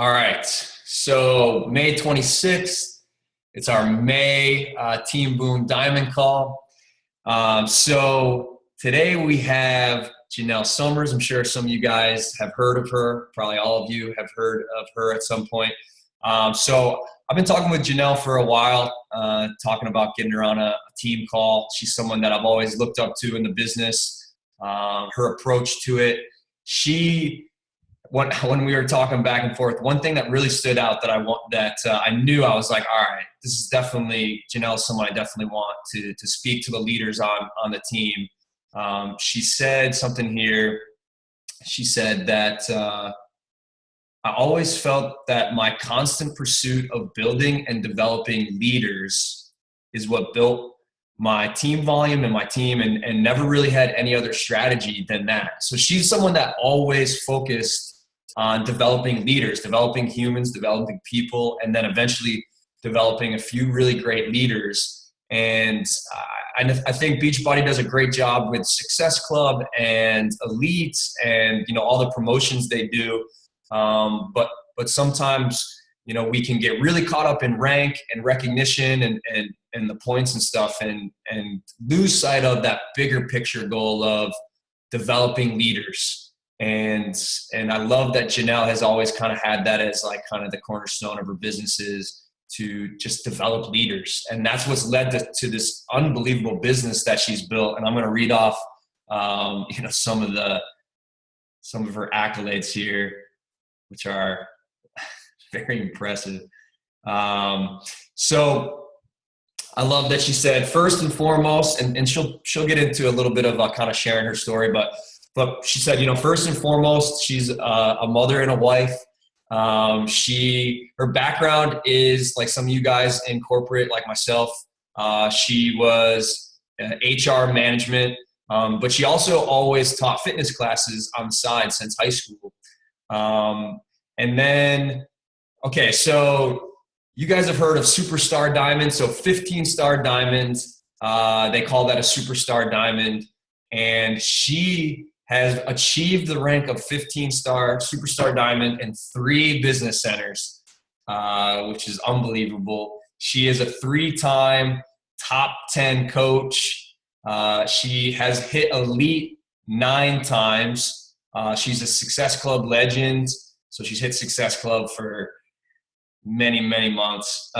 All right. So May 26th, it's our May Team Boom Diamond Call. So today we have Jenelle Summers. I'm sure some of you guys have heard of her. Probably all of you have heard of her at some point. So I've been talking with Jenelle for a while, talking about getting her on a team call. She's someone that I've always looked up to in the business, her approach to it. When we were talking back and forth, one thing that really stood out that I knew, I was like, all right, this is definitely Jenelle, someone I definitely want to speak to the leaders on the team. She said something here. She said that I always felt that my constant pursuit of building and developing leaders is what built my team volume and my team, and never really had any other strategy than that. So she's someone that always focused on developing leaders, developing humans, developing people, and then eventually developing a few really great leaders. And I think Beachbody does a great job with Success Club and Elite and, all the promotions they do. But sometimes, we can get really caught up in rank and recognition and the points and stuff and lose sight of that bigger picture goal of developing leaders. And I love that Jenelle has always kind of had that as like kind of the cornerstone of her businesses, to just develop leaders. And that's what's led to this unbelievable business that she's built. And I'm going to read off, some of her accolades here, which are very impressive. So I love that she said, first and foremost, and she'll get into a little bit of kind of sharing her story, but she said, first and foremost, she's a mother and a wife. Her background is like some of you guys in corporate, like myself. She was HR management, but she also always taught fitness classes on the side since high school. And then, okay, so you guys have heard of Superstar Diamond. So 15-star diamonds, they call that a Superstar Diamond. And she has achieved the rank of 15-star Superstar Diamond in 3 business centers, which is unbelievable. She is a 3-time top 10 coach. She has hit Elite 9 times. She's a Success Club legend. So she's hit Success Club for many, many months.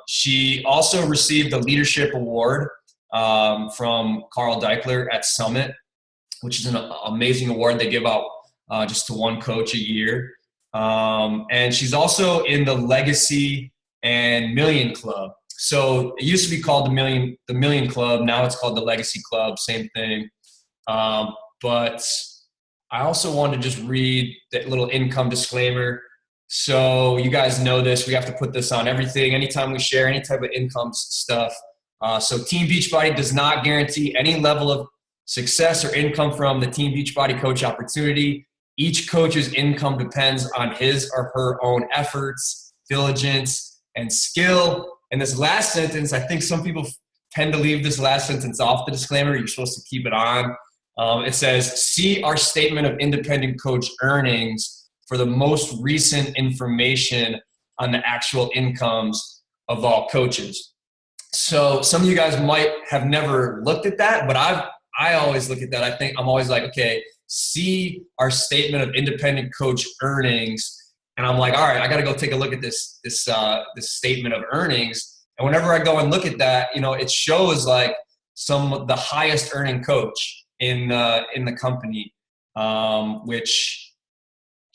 She also received a leadership award from Carl Deichler at Summit, which is an amazing award they give out just to one coach a year. And she's also in the Legacy and Million Club. So it used to be called the Million Club. Now it's called the Legacy Club, same thing. But I also wanted to just read that little income disclaimer. So you guys know this. We have to put this on everything. Anytime we share any type of income stuff. So Team Beachbody does not guarantee any level of success or income from the Team Beachbody coach opportunity. Each coach's income depends on his or her own efforts, diligence, and skill. And this last sentence, I think some people tend to leave this last sentence off the disclaimer. You're supposed to keep it on. It says, see our statement of independent coach earnings for the most recent information on the actual incomes of all coaches. So some of you guys might have never looked at that, but I always look at that. I think I'm always like, okay, see our statement of independent coach earnings. And I'm like, all right, I got to go take a look at this statement of earnings. And whenever I go and look at that, it shows like the highest earning coach in the company, which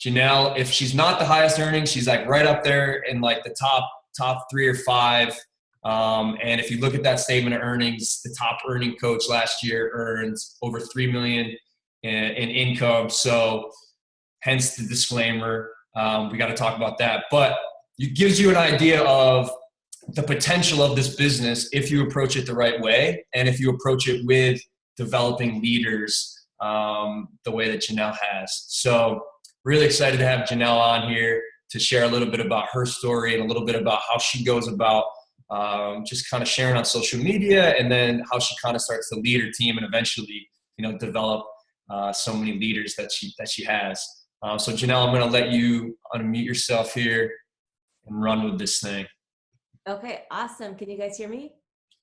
Jenelle, if she's not the highest earning, she's like right up there in like the top 3 or 5. And if you look at that statement of earnings, the top earning coach last year earned over $3 million in income. So hence the disclaimer. We got to talk about that, but it gives you an idea of the potential of this business if you approach it the right way. And if you approach it with developing leaders, the way that Jenelle has. So really excited to have Jenelle on here to share a little bit about her story and a little bit about how she goes about just kind of sharing on social media, and then how she kind of starts to lead her team and eventually, develop so many leaders that she has. So Jenelle, I'm going to let you unmute yourself here and run with this thing. Okay, awesome. Can you guys hear me?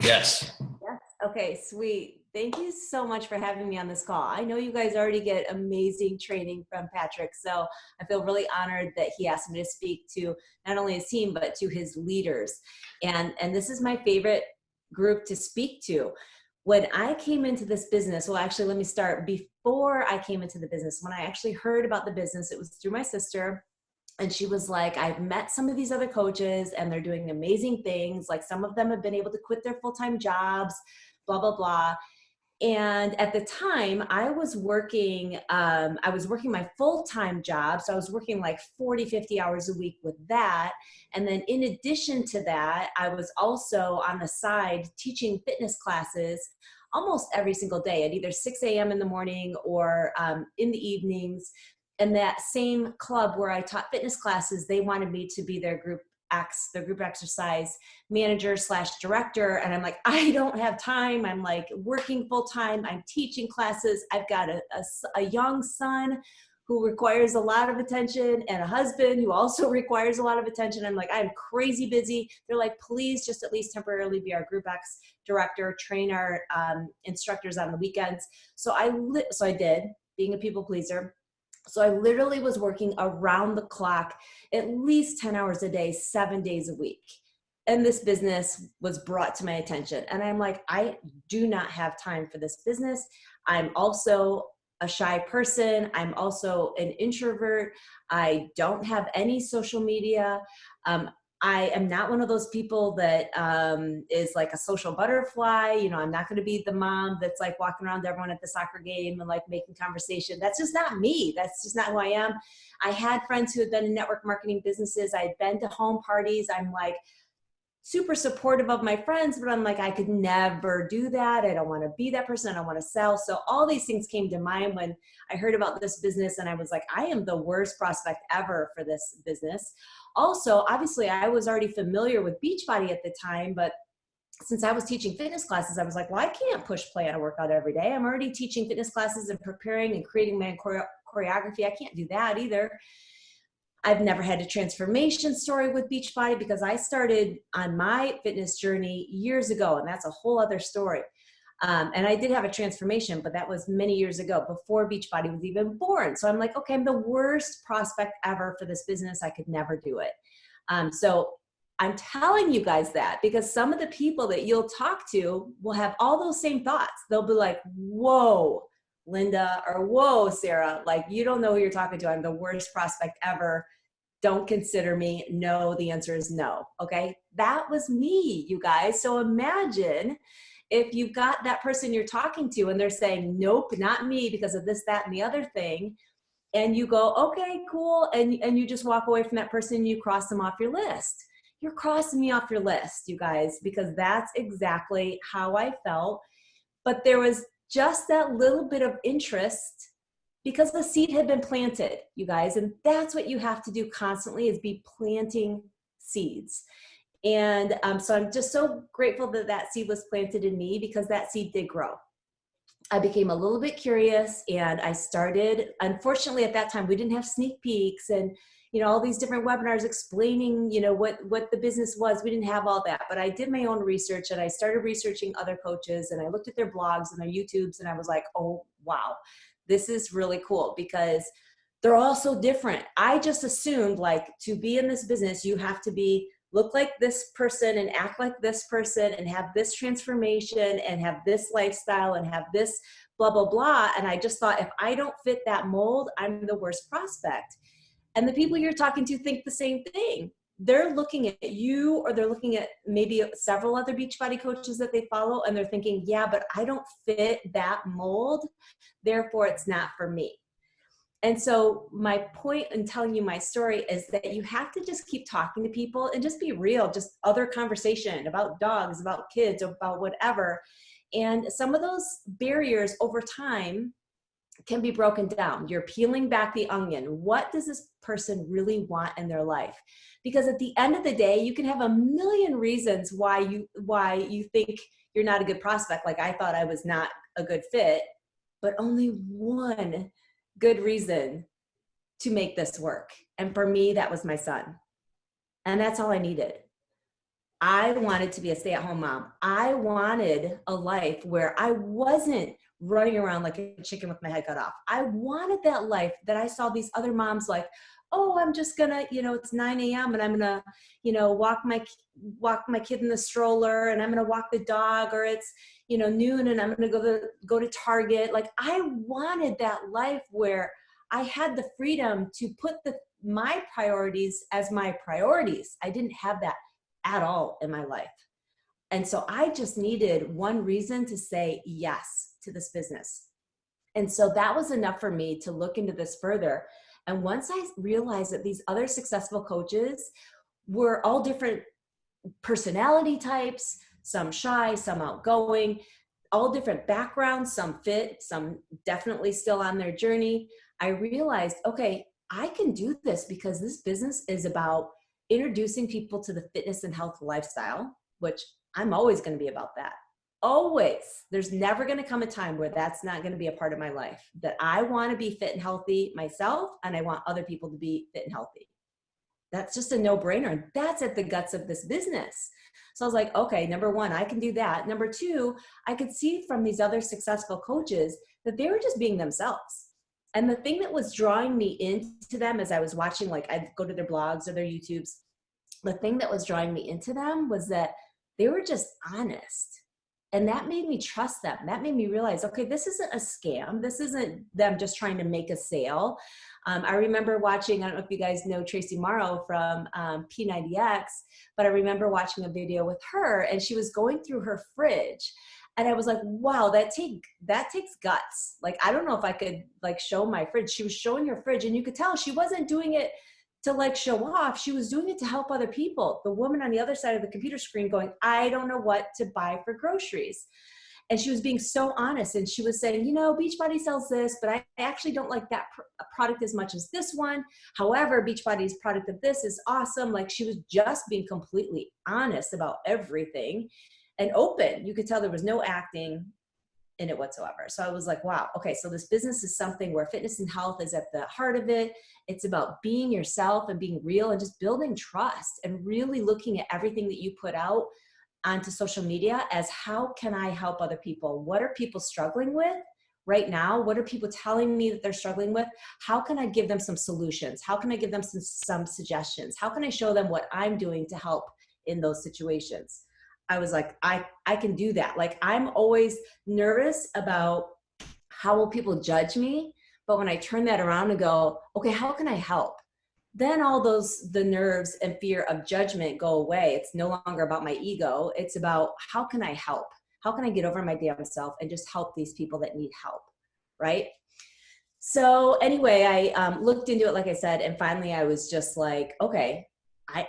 Yes. Yes. Okay, sweet. Thank you so much for having me on this call. I know you guys already get amazing training from Patrick, so I feel really honored that he asked me to speak to not only his team, but to his leaders. And this is my favorite group to speak to. When I came into this business, well, actually, let me start before I came into the business. When I actually heard about the business, it was through my sister. And she was like, I've met some of these other coaches and they're doing amazing things. Like some of them have been able to quit their full-time jobs, blah, blah, blah. And at the time I was working my full-time job. So I was working like 40, 50 hours a week with that. And then in addition to that, I was also on the side teaching fitness classes almost every single day at either 6 a.m. in the morning or in the evenings. And that same club where I taught fitness classes, they wanted me to be their group exercise manager / director. And I'm like, I don't have time. I'm like working full time. I'm teaching classes. I've got a young son who requires a lot of attention and a husband who also requires a lot of attention. I'm like, I'm crazy busy. They're like, please just at least temporarily be our group X director, train our instructors on the weekends. So I did, being a people pleaser. So I literally was working around the clock, at least 10 hours a day, 7 days a week. And this business was brought to my attention. And I'm like, I do not have time for this business. I'm also a shy person. I'm also an introvert. I don't have any social media. I am not one of those people that is like a social butterfly. You know, I'm not going to be the mom that's like walking around everyone at the soccer game and like making conversation. That's just not me. That's just not who I am. I had friends who had been in network marketing businesses. I had been to home parties. I'm like super supportive of my friends, but I'm like, I could never do that. I don't want to be that person. I don't want to sell. So all these things came to mind when I heard about this business, and I was like, I am the worst prospect ever for this business. Also, obviously, I was already familiar with Beachbody at the time, but since I was teaching fitness classes, I was like, well, I can't push play on a workout every day. I'm already teaching fitness classes and preparing and creating my choreography. I can't do that either. I've never had a transformation story with Beachbody because I started on my fitness journey years ago, and that's a whole other story. And I did have a transformation, but that was many years ago before Beachbody was even born. So I'm like, okay, I'm the worst prospect ever for this business. I could never do it. So I'm telling you guys that because some of the people that you'll talk to will have all those same thoughts. They'll be like, whoa, Linda, or whoa, Sarah, like you don't know who you're talking to. I'm the worst prospect ever. Don't consider me. No, the answer is no. Okay. That was me, you guys. So imagine if you've got that person you're talking to and they're saying, nope, not me because of this, that, and the other thing. And you go, okay, cool. And you just walk away from that person and you cross them off your list. You're crossing me off your list, you guys, because that's exactly how I felt. But there was just that little bit of interest because the seed had been planted, you guys. And that's what you have to do constantly is be planting seeds. And so I'm just so grateful that that seed was planted in me because that seed did grow. I became a little bit curious and I started, unfortunately at that time, we didn't have sneak peeks and, you know, all these different webinars explaining, you know, what the business was. We didn't have all that, but I did my own research and I started researching other coaches and I looked at their blogs and their YouTubes and I was like, oh, wow, this is really cool because they're all so different. I just assumed like to be in this business, you have to look like this person and act like this person and have this transformation and have this lifestyle and have this blah, blah, blah. And I just thought if I don't fit that mold, I'm the worst prospect. And the people you're talking to think the same thing. They're looking at you or they're looking at maybe several other Beachbody coaches that they follow and they're thinking, yeah, but I don't fit that mold. Therefore, it's not for me. And so my point in telling you my story is that you have to just keep talking to people and just be real, just other conversation about dogs, about kids, about whatever. And some of those barriers over time can be broken down. You're peeling back the onion. What does this person really want in their life? Because at the end of the day, you can have a million reasons why you think you're not a good prospect. Like I thought I was not a good fit, but only one good reason to make this work. And for me, that was my son. And that's all I needed. I wanted to be a stay-at-home mom. I wanted a life where I wasn't running around like a chicken with my head cut off. I wanted that life that I saw these other moms like, oh, I'm just gonna, it's 9 a.m. and I'm gonna, walk my kid in the stroller, and I'm gonna walk the dog, or it's, noon and I'm gonna go to Target. Like, I wanted that life where I had the freedom to put my priorities as my priorities. I didn't have that at all in my life. And so I just needed one reason to say yes to this business. And so that was enough for me to look into this further. And once I realized that these other successful coaches were all different personality types, some shy, some outgoing, all different backgrounds, some fit, some definitely still on their journey, I realized, okay, I can do this because this business is about introducing people to the fitness and health lifestyle, which I'm always going to be about that. Always. There's never going to come a time where that's not going to be a part of my life, that I want to be fit and healthy myself, and I want other people to be fit and healthy. That's just a no-brainer. And that's at the guts of this business. So I was like, okay, number one, I can do that. Number two, I could see from these other successful coaches that they were just being themselves. And the thing that was drawing me into them as I was watching, like I'd go to their blogs or their YouTubes, the thing that was drawing me into them was that they were just honest. And that made me trust them. That made me realize, okay, this isn't a scam. This isn't them just trying to make a sale. I remember watching, I don't know if you guys know Tracy Morrow from P90X, but I remember watching a video with her, and she was going through her fridge. And I was like, wow, that takes guts. Like, I don't know if I could like show my fridge. She was showing her fridge, and you could tell she wasn't doing it to like show off. She was doing it to help other people. The woman on the other side of the computer screen going, I don't know what to buy for groceries. And she was being so honest. And she was saying, Beachbody sells this, but I actually don't like that product as much as this one. However, Beachbody's product of this is awesome. Like, she was just being completely honest about everything and open. You could tell there was no acting in it whatsoever. So I was like, wow, okay, so this business is something where fitness and health is at the heart of it. It's about being yourself and being real and just building trust and really looking at everything that you put out onto social media as, how can I help other people? What are people struggling with right now? What are people telling me that they're struggling with? How can I give them some solutions? How can I give them some suggestions? How can I show them what I'm doing to help in those situations? I was like, I can do that. Like, I'm always nervous about how will people judge me? But when I turn that around and go, okay, how can I help? Then all the nerves and fear of judgment go away. It's no longer about my ego. It's about, how can I help? How can I get over my damn self and just help these people that need help, right? So anyway, I looked into it, like I said, and finally I was just like, okay,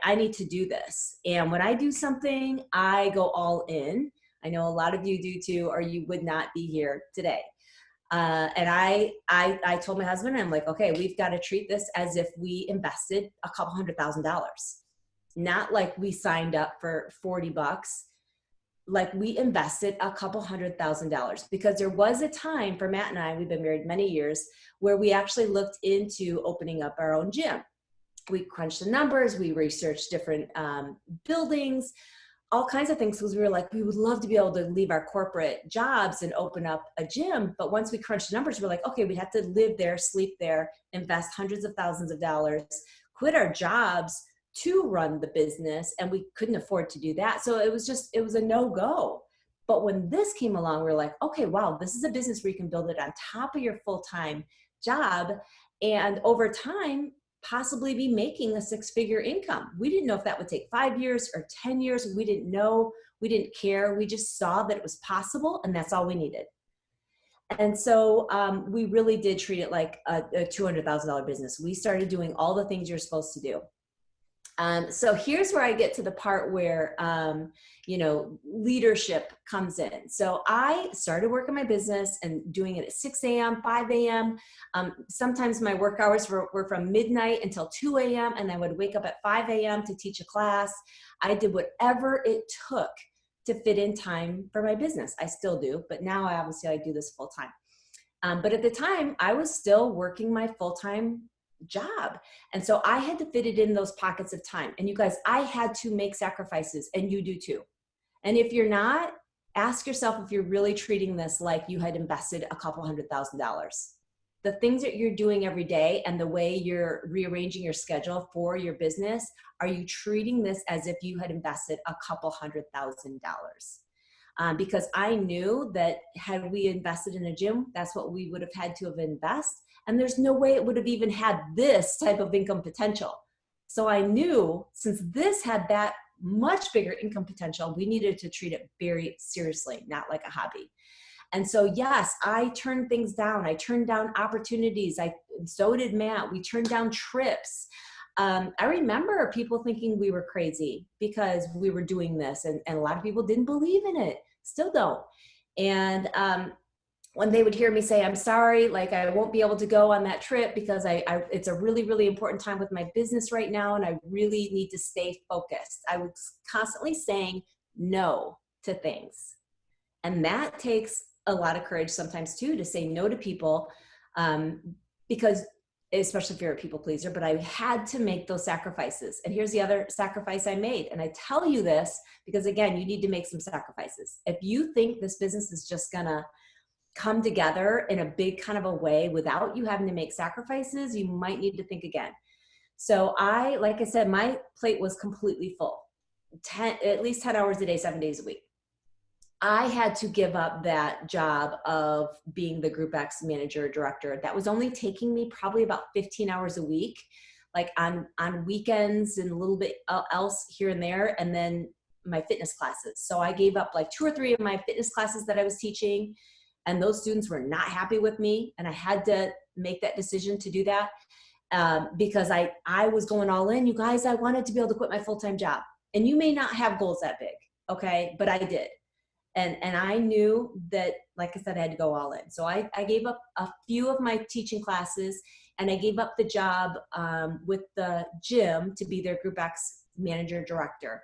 I need to do this. And when I do something, I go all in. I know a lot of you do too, or you would not be here today. And I told my husband, I'm like, okay, we've got to treat this as if we invested a couple $100,000, not like we signed up for $40. Like, we invested a couple $100,000, because there was a time for Matt and I, we've been married many years, where we actually looked into opening up our own gym. We crunched the numbers, we researched different buildings, all kinds of things, because we were like, we would love to be able to leave our corporate jobs and open up a gym. But once we crunched the numbers, we're like, okay, we'd have to live there, sleep there, invest hundreds of thousands of dollars, quit our jobs to run the business. And we couldn't afford to do that. So it was a no-go. But when this came along, we were like, okay, wow, this is a business where you can build it on top of your full-time job. And over time, possibly be making a six-figure income. We didn't know if that would take 5 years or 10 years. We didn't know. We didn't care. We just saw that it was possible, and that's all we needed. And so we really did treat it like a $200,000 business. We started doing all the things you're supposed to do. So here's where I get to the part where, leadership comes in. So I started working my business and doing it at 6 a.m., 5 a.m. Sometimes my work hours were from midnight until 2 a.m. and I would wake up at 5 a.m. to teach a class. I did whatever it took to fit in time for my business. I still do, but now I do this full time. But at the time I was still working my full-time job. And so I had to fit it in those pockets of time. And you guys, I had to make sacrifices, and you do too. And if you're not, ask yourself if you're really treating this like you had invested a couple $100,000. The things that you're doing every day and the way you're rearranging your schedule for your business, are you treating this as if you had invested a couple $100,000? Because I knew that had we invested in a gym, that's what we would have had to have invested. And there's no way it would have even had this type of income potential. So I knew since this had that much bigger income potential, we needed to treat it very seriously, not like a hobby. And so, yes, I turned things down. I turned down opportunities. So did Matt. We turned down trips. I remember people thinking we were crazy because we were doing this, and a lot of people didn't believe in it, still don't. And when they would hear me say, I'm sorry, like I won't be able to go on that trip because it's a really, really important time with my business right now, and I really need to stay focused. I was constantly saying no to things. And that takes a lot of courage sometimes too, to say no to people, because especially if you're a people pleaser, but I had to make those sacrifices. And here's the other sacrifice I made. And I tell you this because, again, you need to make some sacrifices. If you think this business is just gonna come together in a big kind of a way without you having to make sacrifices, you might need to think again. So like I said, my plate was completely full, at least 10 hours a day, 7 days a week. I had to give up that job of being the Group X manager director. That was only taking me probably about 15 hours a week, like on weekends and a little bit else here and there, and then my fitness classes. So I gave up like 2 or 3 of my fitness classes that I was teaching, and those students were not happy with me, and I had to make that decision to do that because I was going all in. You guys, I wanted to be able to quit my full-time job. And you may not have goals that big, okay? But I did. And I knew that, like I said, I had to go all in. So I gave up a few of my teaching classes, and I gave up the job with the gym to be their Group X manager director.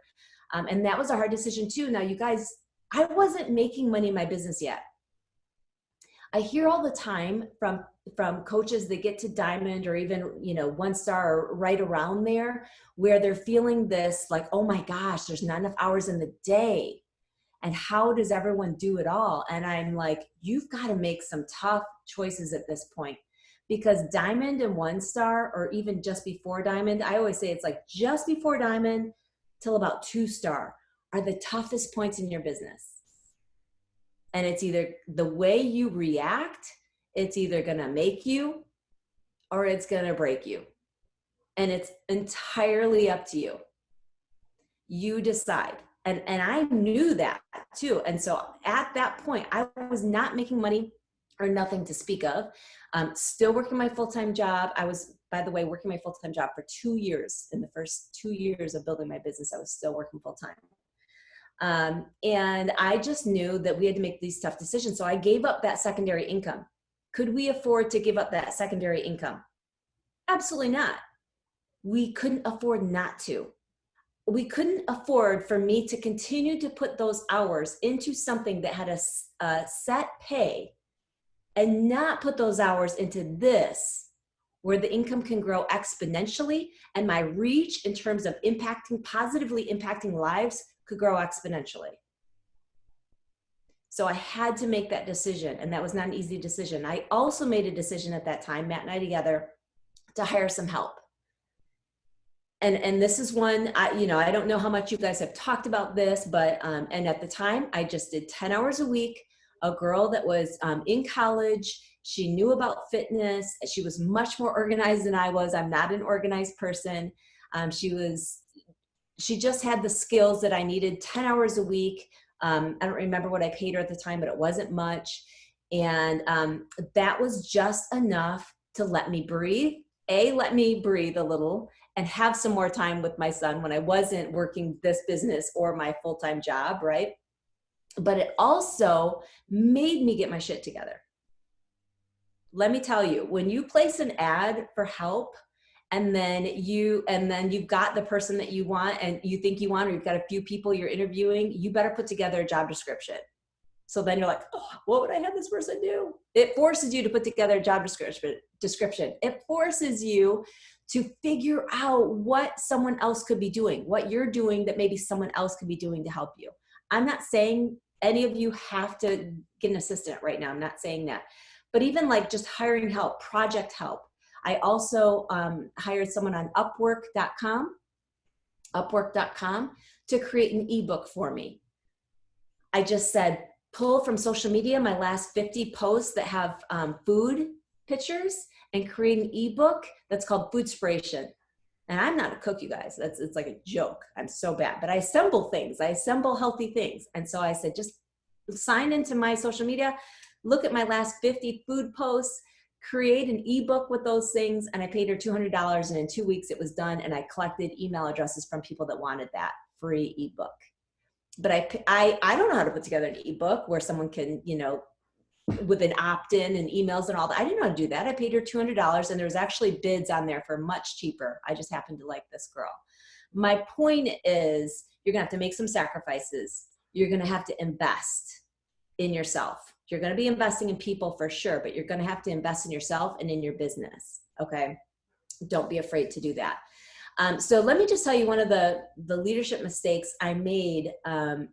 And that was a hard decision too. Now, you guys, I wasn't making money in my business yet. I hear all the time from coaches that get to Diamond or even, 1 star or right around there, where they're feeling this like, oh my gosh, there's not enough hours in the day. And how does everyone do it all? And I'm like, you've got to make some tough choices at this point, because Diamond and 1 star, or even just before Diamond, I always say it's like just before Diamond till about 2 star are the toughest points in your business. And it's either the way you react, it's either going to make you or it's going to break you. And it's entirely up to you. You decide. And I knew that too. And so at that point, I was not making money or nothing to speak of. Still working my full-time job. I was, by the way, working my full-time job for 2 years. In the first 2 years of building my business, I was still working full-time. And I just knew that we had to make these tough decisions. So I gave up that secondary income. Could we afford to give up that secondary income? Absolutely not. We couldn't afford not to. We couldn't afford for me to continue to put those hours into something that had a set pay and not put those hours into this, where the income can grow exponentially and my reach in terms of positively impacting lives could grow exponentially. So I had to make that decision, and that was not an easy decision. I also made a decision at that time, Matt and I together, to hire some help. And this is one, I don't know how much you guys have talked about this, but, and at the time I just did 10 hours a week, a girl that was in college. She knew about fitness. She was much more organized than I was. I'm not an organized person. She just had the skills that I needed. 10 hours a week. I don't remember what I paid her at the time, but it wasn't much. And that was just enough to let me breathe. Let me breathe a little and have some more time with my son when I wasn't working this business or my full-time job, right? But it also made me get my shit together. Let me tell you, when you place an ad for help, and then you've got the person that you want and you think you want, or you've got a few people you're interviewing, you better put together a job description. So then you're like, oh, what would I have this person do? It forces you to put together a job description. It forces you to figure out what someone else could be doing, what you're doing that maybe someone else could be doing to help you. I'm not saying any of you have to get an assistant right now. I'm not saying that. But even like just hiring help, project help. I also hired someone on Upwork.com to create an ebook for me. I just said, pull from social media my last 50 posts that have food pictures and create an ebook that's called Foodspiration. And I'm not a cook, you guys. It's like a joke. I'm so bad. But I assemble things. I assemble healthy things. And so I said, just sign into my social media, look at my last 50 food posts, create an ebook with those things. And I paid her $200. And in 2 weeks it was done. And I collected email addresses from people that wanted that free ebook. But I don't know how to put together an ebook where someone can, with an opt-in and emails and all that. I didn't know how to do that. I paid her $200 and there was actually bids on there for much cheaper. I just happened to like this girl. My point is you're going to have to make some sacrifices. You're going to have to invest in yourself. You're going to be investing in people for sure, but you're going to have to invest in yourself and in your business. Okay. Don't be afraid to do that. So let me just tell you one of the leadership mistakes I made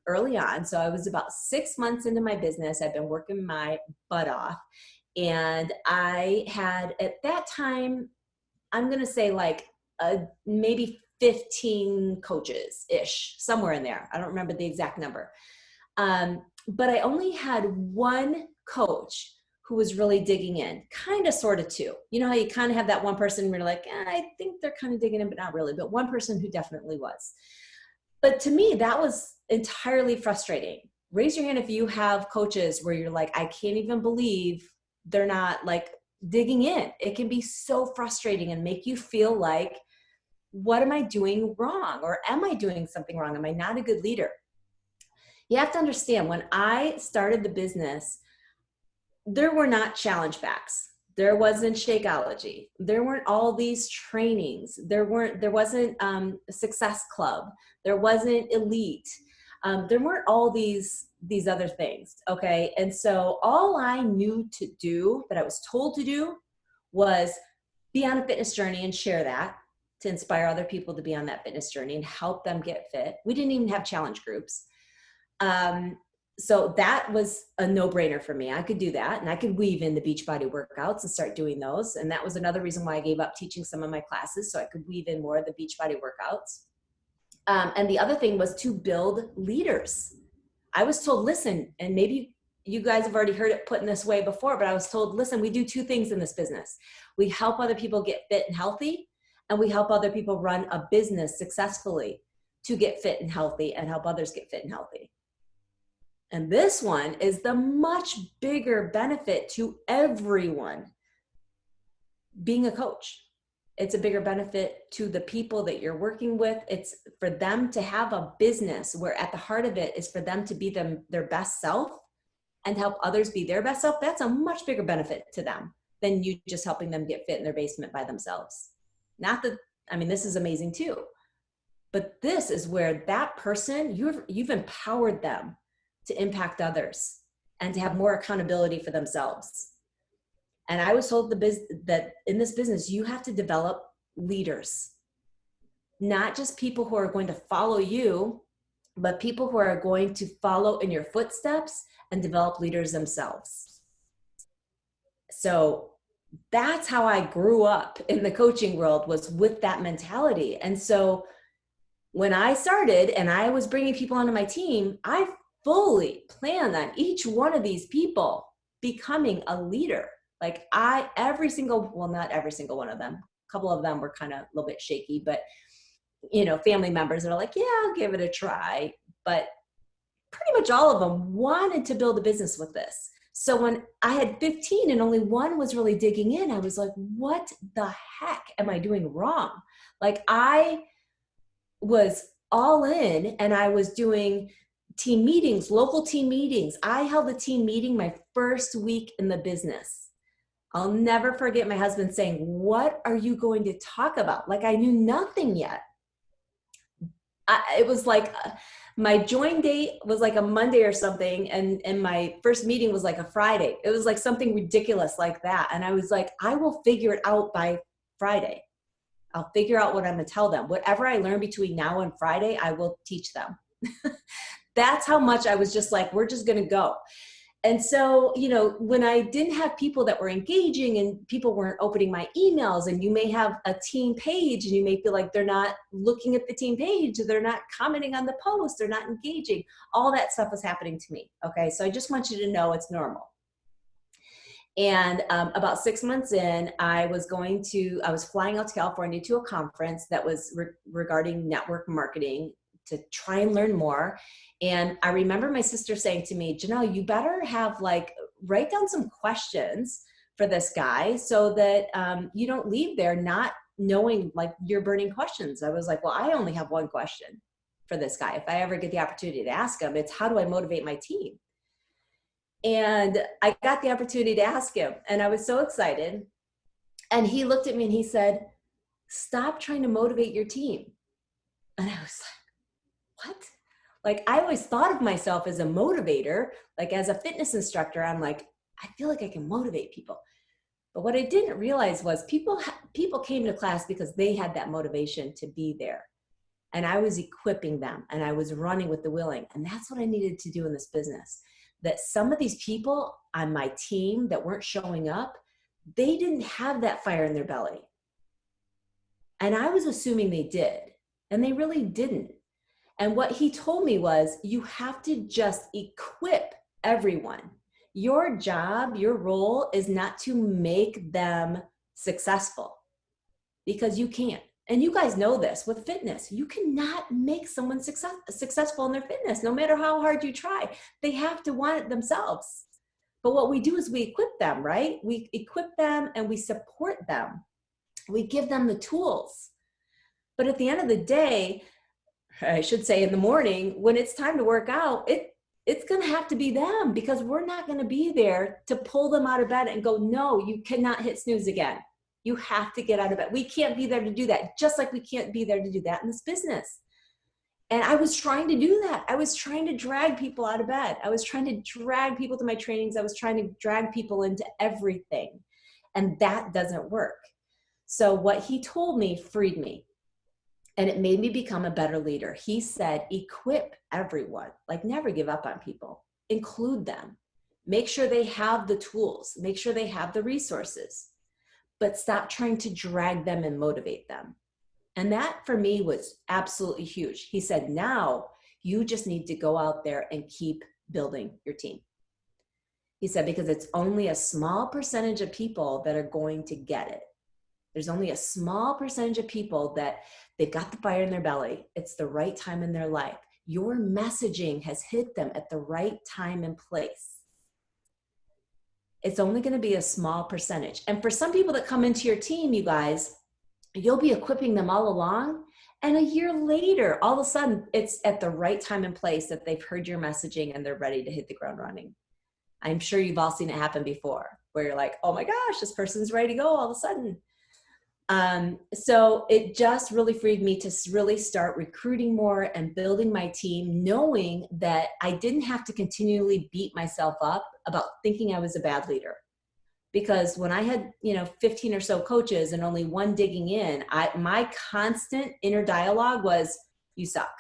early on. So I was about 6 months into my business. I've been working my butt off. And I had, at that time, I'm going to say like maybe 15 coaches-ish, somewhere in there. I don't remember the exact number. But I only had one coach who was really digging in, kind of, sort of two. You know how you kind of have that one person where you're like, I think they're kind of digging in, but not really. But one person who definitely was. But to me, that was entirely frustrating. Raise your hand if you have coaches where you're like, I can't even believe they're not like digging in. It can be so frustrating and make you feel like, what am I doing wrong? Or am I doing something wrong? Am I not a good leader? You have to understand, when I started the business, there were not challenge packs. There wasn't Shakeology. There weren't all these trainings. There wasn't a Success Club. There wasn't Elite. There weren't all these other things. Okay. And so all I knew to do, that I was told to do, was be on a fitness journey and share that to inspire other people to be on that fitness journey and help them get fit. We didn't even have challenge groups. So that was a no-brainer for me. I could do that, and I could weave in the Beachbody workouts and start doing those. And that was another reason why I gave up teaching some of my classes, so I could weave in more of the Beachbody workouts. And the other thing was to build leaders. I was told, listen, and maybe you guys have already heard it put in this way before, but I was told, listen, we do two things in this business. We help other people get fit and healthy, and we help other people run a business successfully to get fit and healthy and help others get fit and healthy. And this one is the much bigger benefit to everyone. Being a coach, it's a bigger benefit to the people that you're working with. It's for them to have a business where at the heart of it is for them to be their best self and help others be their best self. That's a much bigger benefit to them than you just helping them get fit in their basement by themselves. Not that, I mean, this is amazing too, but this is where that person, you've empowered them to impact others and to have more accountability for themselves. And I was told that in this business, you have to develop leaders, not just people who are going to follow you, but people who are going to follow in your footsteps and develop leaders themselves. So that's how I grew up in the coaching world, was with that mentality. And so when I started and I was bringing people onto my team, I fully planned on each one of these people becoming a leader. Like not every single one of them. A couple of them were kind of a little bit shaky, but family members that are like, yeah, I'll give it a try. But pretty much all of them wanted to build a business with this. So when I had 15 and only one was really digging in, I was like, what the heck am I doing wrong? Like I was all in and I was doing team meetings, local team meetings. I held a team meeting my first week in the business. I'll never forget my husband saying, what are you going to talk about? Like I knew nothing yet. It was like My join date was like a Monday or something. And my first meeting was like a Friday. It was like something ridiculous like that. And I was like, I will figure it out by Friday. I'll figure out what I'm going to tell them. Whatever I learn between now and Friday, I will teach them. That's how much I was just like, we're just going to go. And so, you know, when I didn't have people that were engaging and people weren't opening my emails, and you may have a team page and you may feel like they're not looking at the team page, they're not commenting on the post, they're not engaging, all that stuff was happening to me. Okay. So I just want you to know it's normal. And about 6 months in, I was flying out to California to a conference that was regarding network marketing to try and learn more. And I remember my sister saying to me, Jenelle, you better write down some questions for this guy so that you don't leave there not knowing your burning questions. I was like, well, I only have one question for this guy. If I ever get the opportunity to ask him, it's how do I motivate my team? And I got the opportunity to ask him, and I was so excited. And he looked at me and he said, stop trying to motivate your team. And I was like, what? Like, I always thought of myself as a motivator, like as a fitness instructor. I'm like, I feel like I can motivate people. But what I didn't realize was people came to class because they had that motivation to be there. And I was equipping them, and I was running with the willing. And that's what I needed to do in this business. That some of these people on my team that weren't showing up, they didn't have that fire in their belly. And I was assuming they did, and they really didn't. And what he told me was, you have to just equip everyone. Your job, your role is not to make them successful, because you can't. And you guys know this with fitness. You cannot make someone successful in their fitness, no matter how hard you try. They have to want it themselves. But what we do is we equip them, right? We equip them and we support them. We give them the tools. But at the end of the day, I should say in the morning, when it's time to work out, it's going to have to be them, because we're not going to be there to pull them out of bed and go, no, you cannot hit snooze again. You have to get out of bed. We can't be there to do that, just like we can't be there to do that in this business. And I was trying to do that. I was trying to drag people out of bed. I was trying to drag people to my trainings. I was trying to drag people into everything. And that doesn't work. So what he told me freed me. And it made me become a better leader. He said, equip everyone, like never give up on people, include them, make sure they have the tools, make sure they have the resources, but stop trying to drag them and motivate them. And that for me was absolutely huge. He said, now you just need to go out there and keep building your team. He said, because it's only a small percentage of people that are going to get it. There's only a small percentage of people that they've got the fire in their belly. It's the right time in their life. Your messaging has hit them at the right time and place. It's only going to be a small percentage. And for some people that come into your team, you guys, you'll be equipping them all along. And a year later, all of a sudden, it's at the right time and place that they've heard your messaging and they're ready to hit the ground running. I'm sure you've all seen it happen before, where you're like, oh my gosh, this person's ready to go all of a sudden. So it just really freed me to really start recruiting more and building my team, knowing that I didn't have to continually beat myself up about thinking I was a bad leader. Because when I had, 15 or so coaches and only one digging in, my constant inner dialogue was, you suck.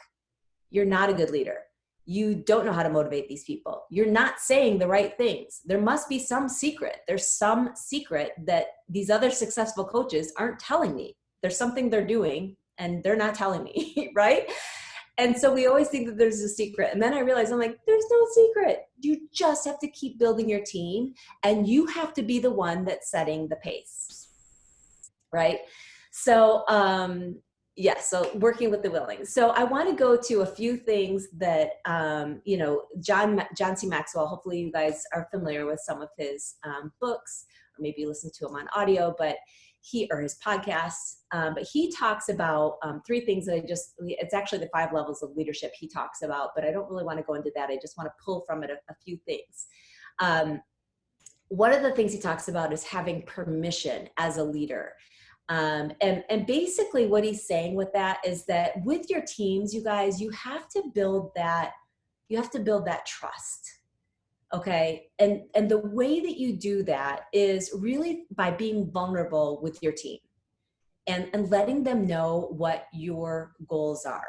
You're not a good leader. You don't know how to motivate these people. You're not saying the right things. There must be some secret. There's some secret that these other successful coaches aren't telling me. There's something they're doing and they're not telling me, right? And so we always think that there's a secret. And then I realized, I'm like, there's no secret. You just have to keep building your team, and you have to be the one that's setting the pace, right? So, so working with the willing. So I want to go to a few things that, John C. Maxwell, hopefully you guys are familiar with some of his books, or maybe you listen to him on audio, but his podcasts. But he talks about three things that it's actually the 5 levels of leadership he talks about, but I don't really want to go into that. I just want to pull from it a few things. One of the things he talks about is having permission as a leader. And basically what he's saying with that is that with your teams, you guys, you have to build that trust. Okay. And the way that you do that is really by being vulnerable with your team and letting them know what your goals are.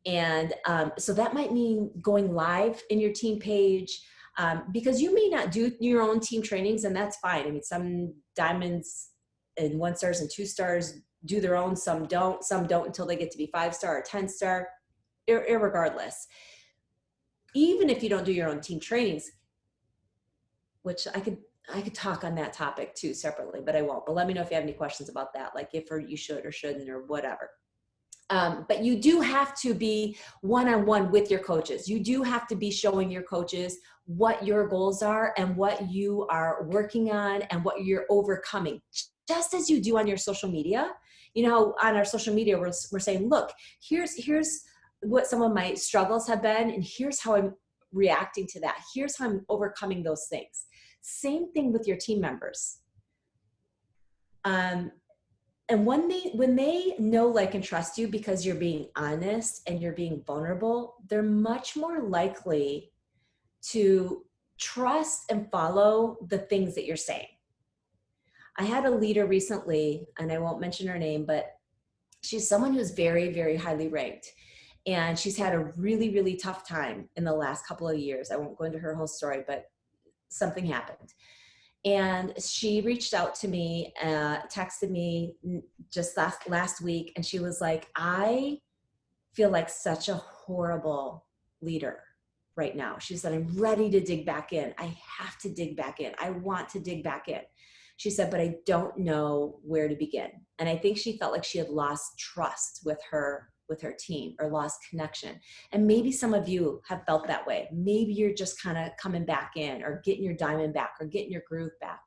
And so that might mean going live in your team page, because you may not do your own team trainings, and that's fine. I mean, some diamonds and 1-stars and 2-stars do their own, some don't until they get to be 5-star or 10-star, irregardless. Even if you don't do your own team trainings, which I could talk on that topic too separately, but I won't. But let me know if you have any questions about that, like if or you should or shouldn't or whatever. But you do have to be one-on-one with your coaches. You do have to be showing your coaches what your goals are and what you are working on and what you're overcoming, just as you do on your social media. You know, on our social media, we're saying, look, here's what some of my struggles have been, and here's how I'm reacting to that. Here's how I'm overcoming those things. Same thing with your team members. And when they know, like, and trust you because you're being honest and you're being vulnerable, they're much more likely to trust and follow the things that you're saying. I had a leader recently, and I won't mention her name, but she's someone who's very, very highly ranked. And she's had a really, really tough time in the last couple of years. I won't go into her whole story, but something happened. And she reached out to me, texted me just last week, and she was like, I feel like such a horrible leader right now. She said, I'm ready to dig back in. I have to dig back in. I want to dig back in. She said, but I don't know where to begin. And I think she felt like she had lost trust with her team, or lost connection. And maybe some of you have felt that way. Maybe you're just kind of coming back in, or getting your diamond back, or getting your groove back.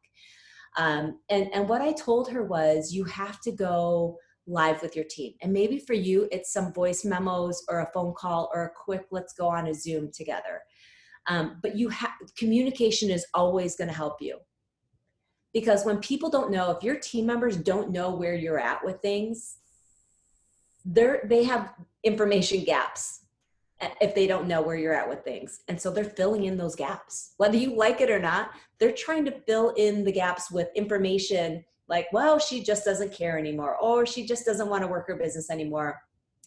And what I told her was, you have to go live with your team. And maybe for you, it's some voice memos or a phone call or a quick, let's go on a Zoom together. But communication is always going to help you. Because when people don't know, if your team members don't know where you're at with things, they have information gaps if they don't know where you're at with things. And so they're filling in those gaps. Whether you like it or not, they're trying to fill in the gaps with information like, well, she just doesn't care anymore, or she just doesn't want to work her business anymore.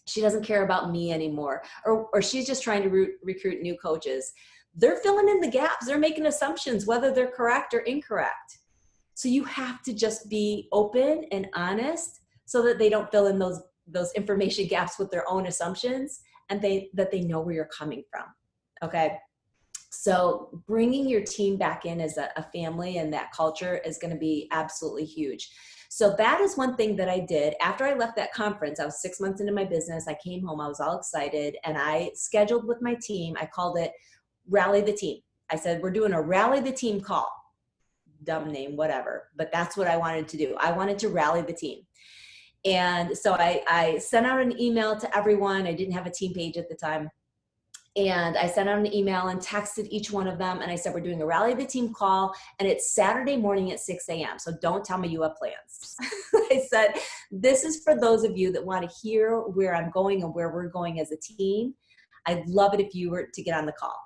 She doesn't care about me anymore, or she's just trying to recruit new coaches. They're filling in the gaps. They're making assumptions, whether they're correct or incorrect. So you have to just be open and honest so that they don't fill in those information gaps with their own assumptions, and that they know where you're coming from. Okay. So bringing your team back in as a family and that culture is going to be absolutely huge. So that is one thing that I did after I left that conference. I was 6 months into my business. I came home, I was all excited, and I scheduled with my team. I called it Rally the Team. I said, we're doing a Rally the Team call. Dumb name, whatever, but that's what I wanted to do. I wanted to rally the team. And so I sent out an email to everyone. I didn't have a team page at the time. And I sent out an email and texted each one of them. And I said, we're doing a Rally the Team call, and it's Saturday morning at 6 a.m. So don't tell me you have plans. I said, this is for those of you that want to hear where I'm going and where we're going as a team. I'd love it if you were to get on the call.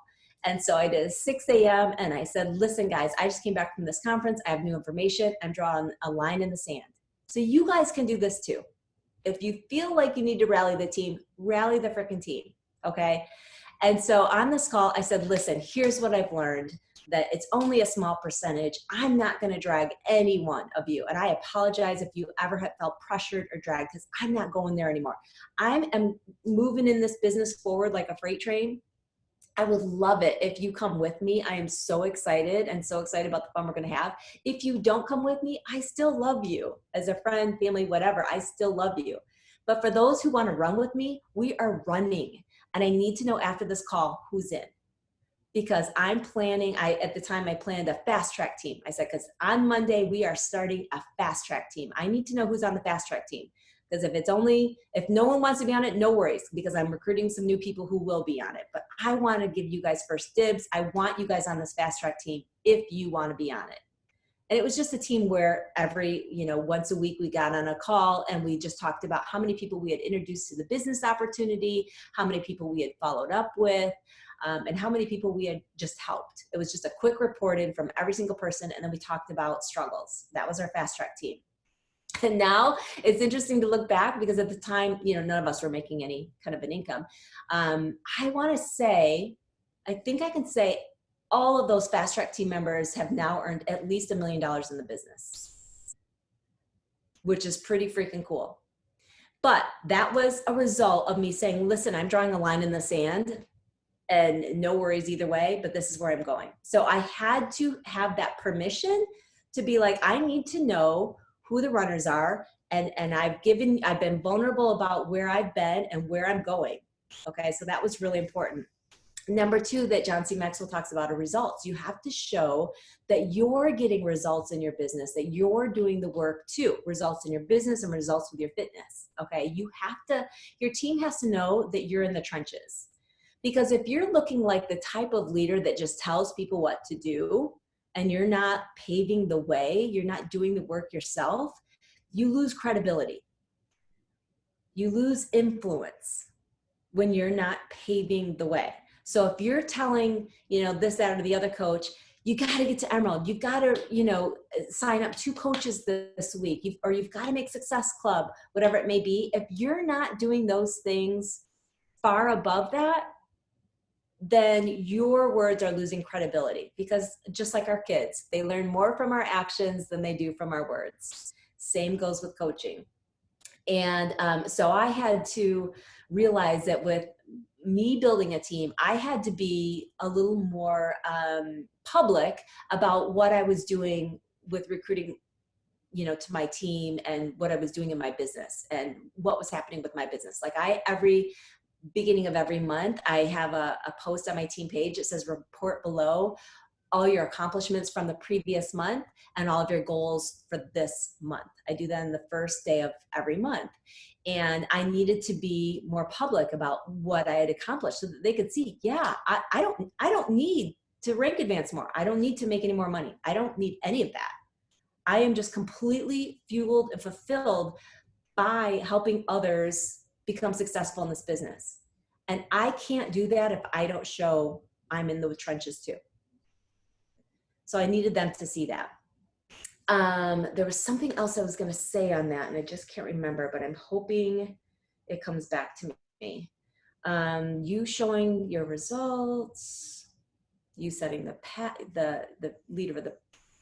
And so I did 6 a.m. and I said, listen, guys, I just came back from this conference. I have new information. I'm drawing a line in the sand. So you guys can do this too. If you feel like you need to rally the team, rally the freaking team, okay? And so on this call, I said, listen, here's what I've learned, that it's only a small percentage. I'm not going to drag any one of you. And I apologize if you ever have felt pressured or dragged, because I'm not going there anymore. I am moving in this business forward like a freight train. I would love it if you come with me. I am so excited and so excited about the fun we're going to have. If you don't come with me, I still love you as a friend, family, whatever. I still love you. But for those who want to run with me, we are running. And I need to know after this call who's in. Because I'm planning, at the time I planned a fast track team. I said, because on Monday we are starting a fast track team. I need to know who's on the fast track team. Because if no one wants to be on it, no worries, because I'm recruiting some new people who will be on it. But I want to give you guys first dibs. I want you guys on this fast track team if you want to be on it. And it was just a team where every, once a week we got on a call and we just talked about how many people we had introduced to the business opportunity, how many people we had followed up with, and how many people we had just helped. It was just a quick report in from every single person. And then we talked about struggles. That was our fast track team. And now it's interesting to look back because at the time, none of us were making any kind of an income. I want to say, I think I can say all of those fast track team members have now earned at least $1 million in the business, which is pretty freaking cool. But that was a result of me saying, listen, I'm drawing a line in the sand and no worries either way, but this is where I'm going. So I had to have that permission to be like, I need to know who the runners are. And I've been vulnerable about where I've been and where I'm going. Okay. So that was really important. Number two, that John C. Maxwell talks about are results. You have to show that you're getting results in your business, that you're doing the work too, results in your business and results with your fitness. Okay. Your team has to know that you're in the trenches. Because if you're looking like the type of leader that just tells people what to do and you're not paving the way, you're not doing the work yourself, you lose credibility. You lose influence when you're not paving the way. So if you're telling, this, that, or the other coach, you got to get to Emerald, you've got to, sign up 2 coaches this week, you've got to make Success Club, whatever it may be. If you're not doing those things far above that, then your words are losing credibility, because just like our kids, they learn more from our actions than they do from our words. Same goes with coaching. And so I had to realize that with me building a team, I had to be a little more public about what I was doing with recruiting, to my team, and what I was doing in my business and what was happening with my business. Like every beginning of every month, I have a post on my team page. It says report below all your accomplishments from the previous month and all of your goals for this month. I do that on the first day of every month. And I needed to be more public about what I had accomplished so that they could see, yeah, I don't need to rank advance more. I don't need to make any more money. I don't need any of that. I am just completely fueled and fulfilled by helping others become successful in this business. And I can't do that if I don't show I'm in the trenches too. So I needed them to see that. There was something else I was going to say on that, and I just can't remember, but I'm hoping it comes back to me. You showing your results, you setting the leader of the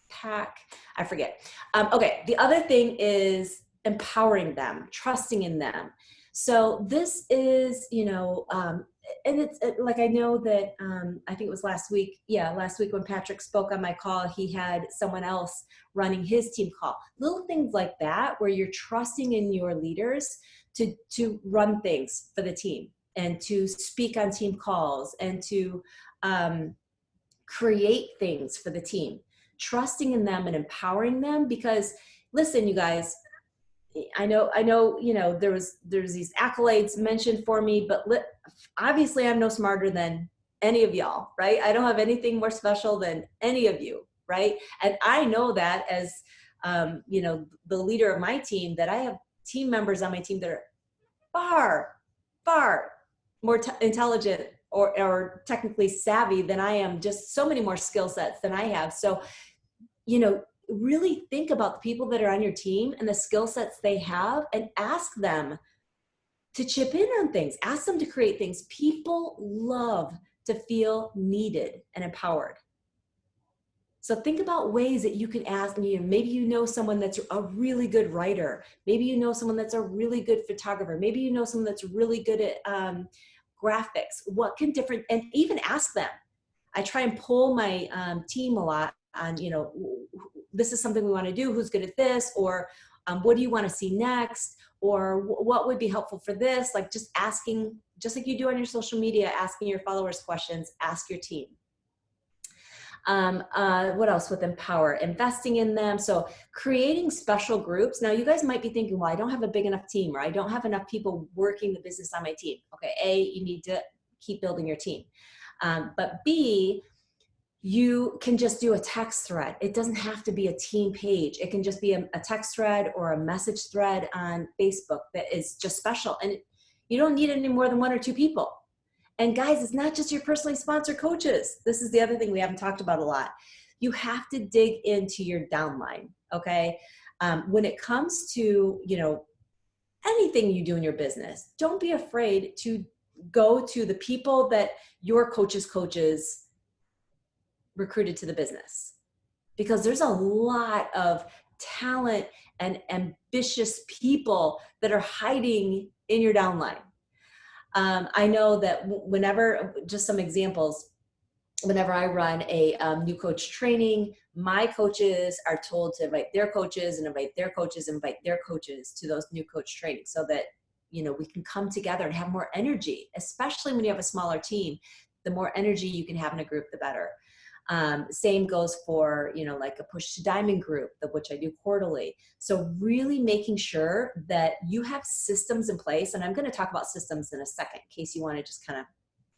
pack. I forget. Okay. The other thing is empowering them, trusting in them. So this is, and it's like, I know that, I think it was last week when Patrick spoke on my call, he had someone else running his team call. Little things like that, where you're trusting in your leaders to run things for the team and to speak on team calls and to create things for the team, trusting in them and empowering them. Because listen, you guys, I know, there's these accolades mentioned for me, but obviously I'm no smarter than any of y'all, right? I don't have anything more special than any of you, right? And I know that as, the leader of my team, that I have team members on my team that are far, far more intelligent or technically savvy than I am, just so many more skill sets than I have. So, really think about the people that are on your team and the skill sets they have, and ask them to chip in on things. Ask them to create things. People love to feel needed and empowered. So think about ways that you can ask me. Maybe someone that's a really good writer. Maybe someone that's a really good photographer. Maybe someone that's really good at graphics. And even ask them. I try and pull my team a lot on, this is something we want to do. Who's good at this? Or what do you want to see next? Or what would be helpful for this? Like just asking, just like you do on your social media, asking your followers questions, ask your team. What else with empower? Investing in them. So creating special groups. Now you guys might be thinking, well, I don't have a big enough team, or I don't have enough people working the business on my team. Okay. A, you need to keep building your team. But B, You can just do a text thread. It doesn't have to be a team page. It can just be a text thread or a message thread on Facebook that is just special. And you don't need any more than 1 or 2 people. And guys, it's not just your personally sponsored coaches. This is the other thing we haven't talked about a lot. You have to dig into your downline, okay? When it comes to, anything you do in your business, don't be afraid to go to the people that your coaches recruited to the business, because there's a lot of talent and ambitious people that are hiding in your downline. I know that whenever, just some examples, whenever I run a new coach training, my coaches are told to invite their coaches and invite their coaches and invite their coaches to those new coach trainings, so that, we can come together and have more energy, especially when you have a smaller team. The more energy you can have in a group, the better. Same goes for, like a Push to Diamond group, which I do quarterly. So really making sure that you have systems in place. And I'm going to talk about systems in a second, in case you want to just kind of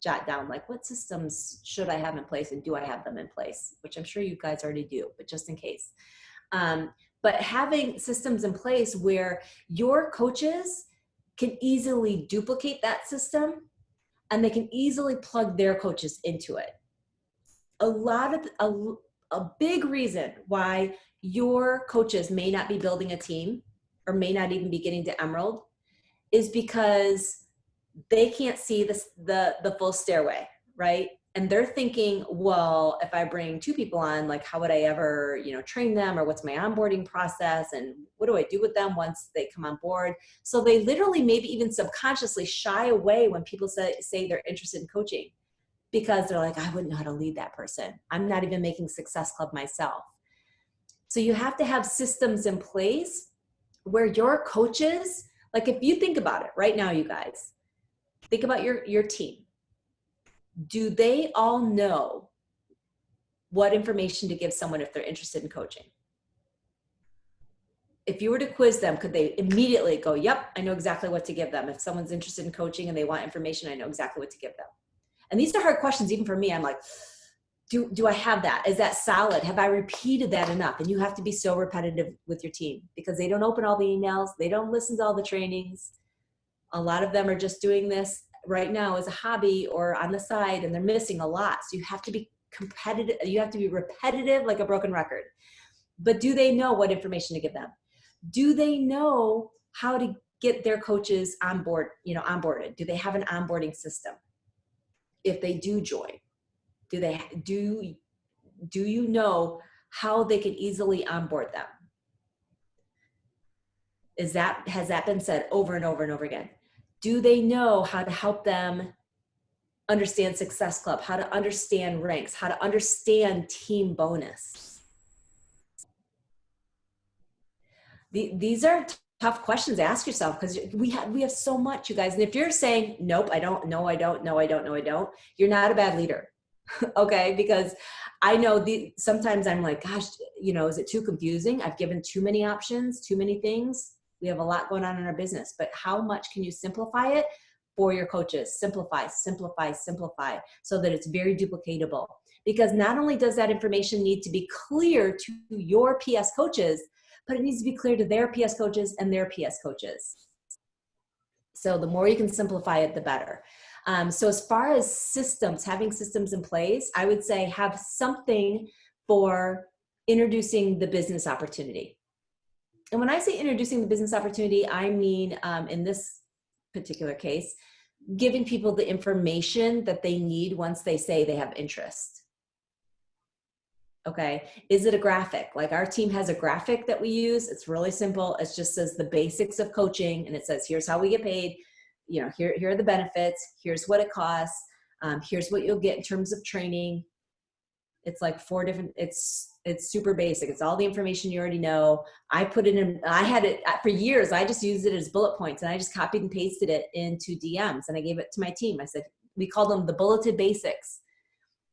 jot down, like, what systems should I have in place, and do I have them in place? Which I'm sure you guys already do, but just in case. But having systems in place where your coaches can easily duplicate that system, and they can easily plug their coaches into it. A big reason why your coaches may not be building a team or may not even be getting to Emerald is because they can't see the full stairway, right? And they're thinking, well, if I bring 2 people on, like, how would I ever, train them, or what's my onboarding process, and what do I do with them once they come on board? So they literally, maybe even subconsciously, shy away when people say they're interested in coaching, because they're like, I wouldn't know how to lead that person. I'm not even making Success Club myself. So you have to have systems in place where your coaches, like, if you think about it right now, you guys, think about your team. Do they all know what information to give someone if they're interested in coaching? If you were to quiz them, could they immediately go, yep, I know exactly what to give them? If someone's interested in coaching and they want information, I know exactly what to give them. And these are hard questions, even for me. I'm like, do I have that? Is that solid? Have I repeated that enough? And you have to be so repetitive with your team, because they don't open all the emails. They don't listen to all the trainings. A lot of them are just doing this right now as a hobby or on the side, and they're missing a lot. So you have to be competitive. You have to be repetitive like a broken record. But do they know what information to give them? Do they know how to get their coaches on board, onboarded? Do they have an onboarding system? If they do join, do you know how they can easily onboard them? Has that been said over and over and over again? Do they know how to help them understand Success Club, how to understand ranks, how to understand team bonus? These are tough questions to ask yourself, because we have so much, you guys. And if you're saying, nope, I don't, no, I don't, no, I don't, no, I don't, you're not a bad leader. Okay. Because I know sometimes I'm like, gosh, is it too confusing? I've given too many options, too many things. We have a lot going on in our business, but how much can you simplify it for your coaches? Simplify, simplify, simplify, so that it's very duplicatable. Because not only does that information need to be clear to your PS coaches, but it needs to be clear to their PS coaches and their PS coaches. So the more you can simplify it, the better. So as far as systems, having systems in place, I would say have something for introducing the business opportunity. And when I say introducing the business opportunity, I mean, in this particular case, giving people the information that they need once they say they have interest. Okay. Is it a graphic? Like, our team has a graphic that we use. It's really simple. It just says the basics of coaching, and it says, here's how we get paid. Here are the benefits. Here's what it costs. Here's what you'll get in terms of training. It's like 4 different, it's super basic. It's all the information you already know. I put it in, I had it for years. I just used it as bullet points, and I just copied and pasted it into DMs, and I gave it to my team. I said, we called them the bulleted basics.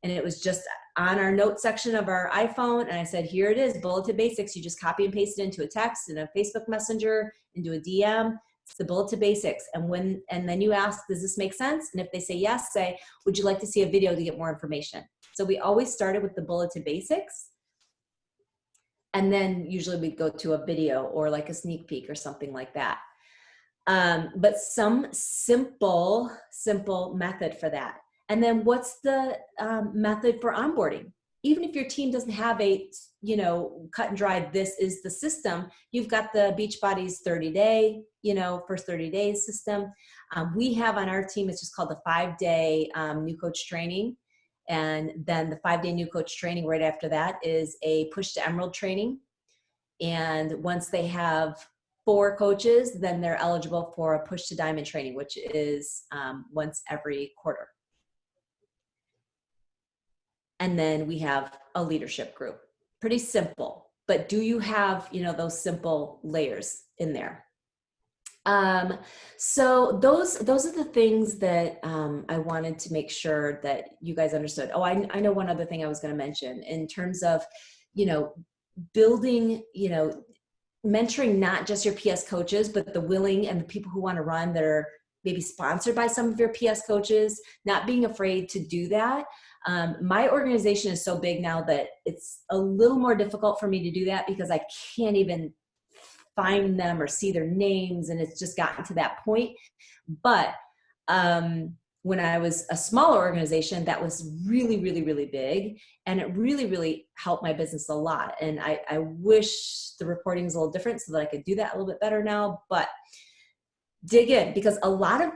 And it was just on our notes section of our iPhone. And I said, here it is, bulleted basics. You just copy and paste it into a text, in a Facebook Messenger, into a DM. It's the bulleted basics. And then you ask, does this make sense? And if they say yes, say, would you like to see a video to get more information? So we always started with the bulleted basics. And then usually we'd go to a video or like a sneak peek or something like that. But some simple method for that. And then what's the method for onboarding? Even if your team doesn't have a, cut and dry, this is the system, you've got the Beachbody's 30-day, first 30 days system. We have on our team, it's just called the 5-day new coach training. And then the 5-day new coach training right after that is a push to emerald training. And once they have 4 coaches, then they're eligible for a push to diamond training, which is once every quarter. And then we have a leadership group. Pretty simple, but do you have, those simple layers in there? So those are the things that I wanted to make sure that you guys understood. Oh, I know one other thing I was going to mention in terms of, building, mentoring not just your PS coaches, but the willing and the people who want to run that are maybe sponsored by some of your PS coaches, not being afraid to do that. My organization is so big now that it's a little more difficult for me to do that because I can't even find them or see their names, and it's just gotten to that point. But when I was a smaller organization, that was really, really, really big, and it really, really helped my business a lot. And I wish the reporting was a little different so that I could do that a little bit better now. But dig in, because a lot of,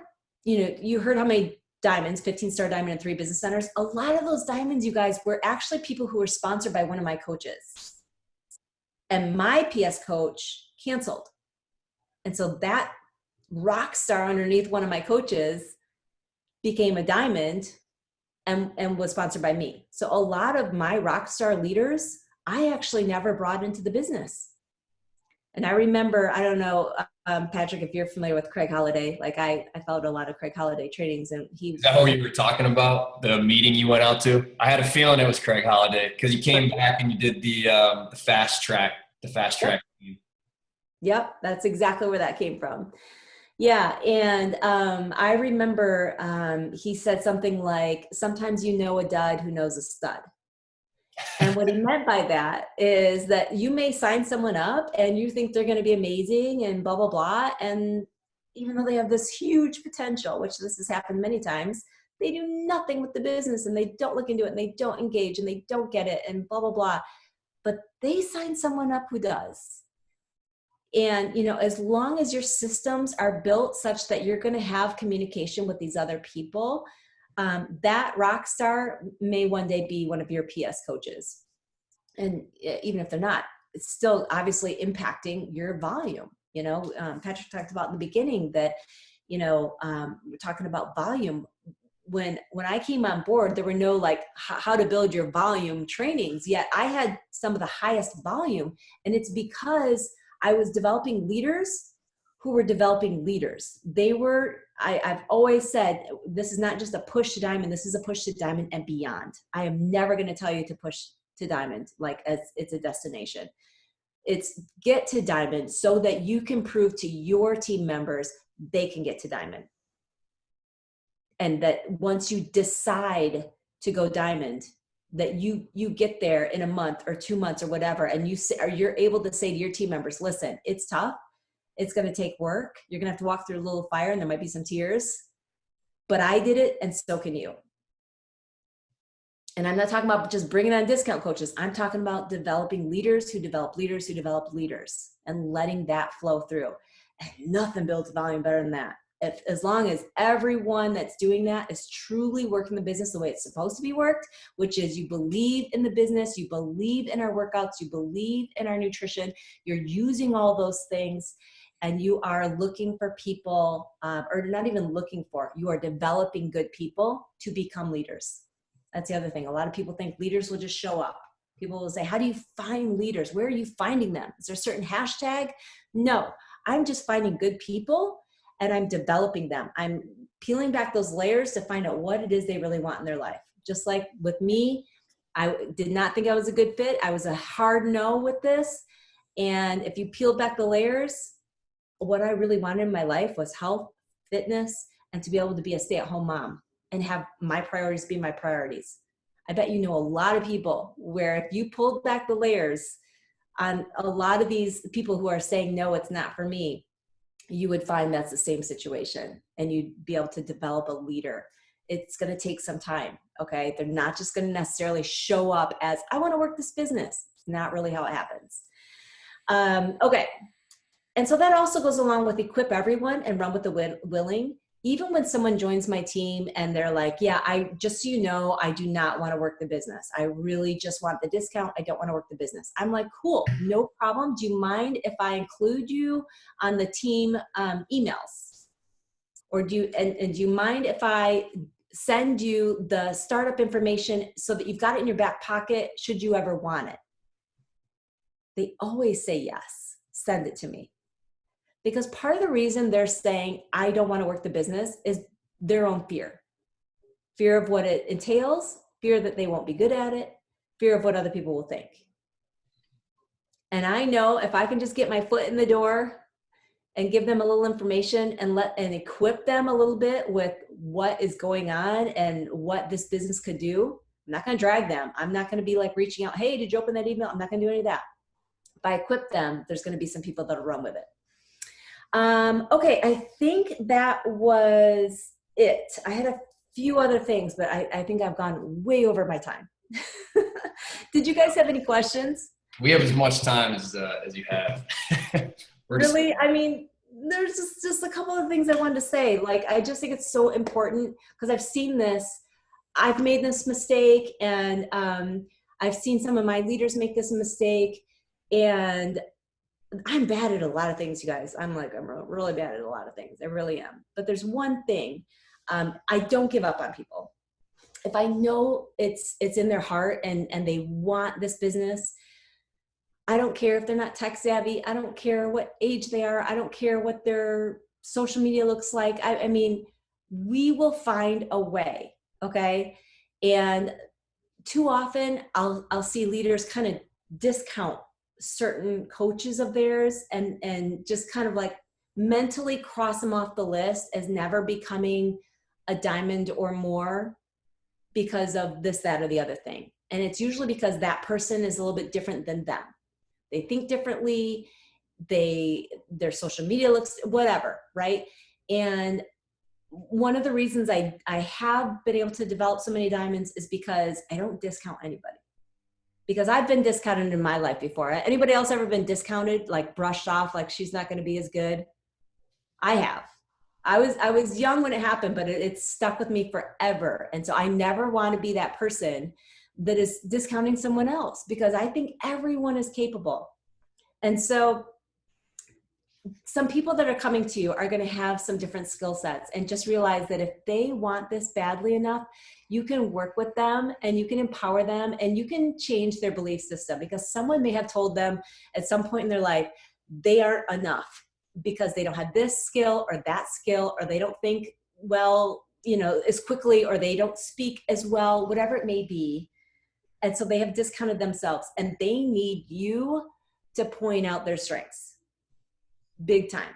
you heard how many diamonds, 15-star diamond and 3 business centers. A lot of those diamonds, you guys, were actually people who were sponsored by one of my coaches. And my PS coach canceled. And so that rock star underneath one of my coaches became a diamond and was sponsored by me. So a lot of my rock star leaders, I actually never brought into the business. And I remember, I don't know, Patrick, if you're familiar with Craig Holliday, like I followed a lot of Craig Holliday trainings, and Is that what you were talking about? The meeting you went out to? I had a feeling it was Craig Holliday because you came back and you did the fast track, Yep. Yep, that's exactly where that came from. Yeah, and I remember he said something like, sometimes you know a dud who knows a stud. And what he meant by that is that you may sign someone up and you think they're going to be amazing and blah, blah, blah. And even though they have this huge potential, which this has happened many times, they do nothing with the business and they don't look into it and they don't engage and they don't get it and blah, blah, blah. But they sign someone up who does. And, as long as your systems are built such that you're going to have communication with these other people, that rock star may one day be one of your PS coaches. And even if they're not, it's still obviously impacting your volume. Patrick talked about in the beginning that, we're talking about volume. When I came on board, there were no like how to build your volume trainings, yet I had some of the highest volume. And it's because I was developing leaders who were developing leaders. I've always said, this is not just a push to diamond, this is a push to diamond and beyond. I am never going to tell you to push to diamond like as it's a destination. It's get to diamond so that you can prove to your team members they can get to diamond. And that once you decide to go diamond, that you get there in a month or 2 months or whatever, and you're able to say to your team members, listen, it's tough. It's going to take work. You're going to have to walk through a little fire and there might be some tears, but I did it and so can you. And I'm not talking about just bringing on discount coaches. I'm talking about developing leaders who develop leaders who develop leaders and letting that flow through. And nothing builds volume better than that. As long as everyone that's doing that is truly working the business the way it's supposed to be worked, which is you believe in the business, you believe in our workouts, you believe in our nutrition, you're using all those things, and you are looking for people, or not even looking for, you are developing good people to become leaders. That's the other thing. A lot of people think leaders will just show up. People will say, how do you find leaders? Where are you finding them? Is there a certain hashtag? No, I'm just finding good people and I'm developing them. I'm peeling back those layers to find out what it is they really want in their life. Just like with me, I did not think I was a good fit. I was a hard no with this. And if you peel back the layers, what I really wanted in my life was health, fitness, and to be able to be a stay-at-home mom and have my priorities be my priorities. I bet you know a lot of people where if you pulled back the layers on a lot of these people who are saying, no, it's not for me, you would find that's the same situation, and you'd be able to develop a leader. It's going to take some time. Okay. They're not just going to necessarily show up as, I want to work this business. It's not really how it happens. Okay. And so that also goes along with equip everyone and run with the willing. Even when someone joins my team and they're like, yeah, just so you know, I do not want to work the business. I really just want the discount. I don't want to work the business. I'm like, cool, no problem. Do you mind if I include you on the team emails? Or do you mind if I send you the startup information so that you've got it in your back pocket should you ever want it? They always say yes, send it to me. Because part of the reason they're saying, I don't want to work the business is their own fear. Fear of what it entails, fear that they won't be good at it, fear of what other people will think. And I know if I can just get my foot in the door and give them a little information and equip them a little bit with what is going on and what this business could do, I'm not going to drag them. I'm not going to be like reaching out, hey, did you open that email? I'm not going to do any of that. If I equip them, there's going to be some people that'll run with it. Okay, I think that was it. I had a few other things, but I think I've gone way over my time. Did you guys have any questions? We have as much time as you have. Really? I mean, there's just a couple of things I wanted to say. Like, I just think it's so important because I've seen this. I've made this mistake, and I've seen some of my leaders make this mistake, and I'm bad at a lot of things, you guys. I'm really bad at a lot of things. I really am. But there's one thing. I don't give up on people. If I know it's in their heart and they want this business, I don't care if they're not tech savvy. I don't care what age they are. I don't care what their social media looks like. I mean, we will find a way. Okay. And too often I'll see leaders kind of discount certain coaches of theirs and just kind of like mentally cross them off the list as never becoming a diamond or more because of this, that, or the other thing. And it's usually because that person is a little bit different than them. They think differently. Their social media looks whatever, right? And one of the reasons I have been able to develop so many diamonds is because I don't discount anybody. Because I've been discounted in my life before. Anybody else ever been discounted, like brushed off, like she's not going to be as good? I have. I was young when it happened, but it stuck with me forever. And so I never want to be that person that is discounting someone else, because I think everyone is capable. And so some people that are coming to you are going to have some different skill sets, and just realize that if they want this badly enough, you can work with them and you can empower them and you can change their belief system, because someone may have told them at some point in their life they aren't enough because they don't have this skill or that skill, or they don't think well, as quickly, or they don't speak as well, whatever it may be. And so they have discounted themselves, and they need you to point out their strengths big time.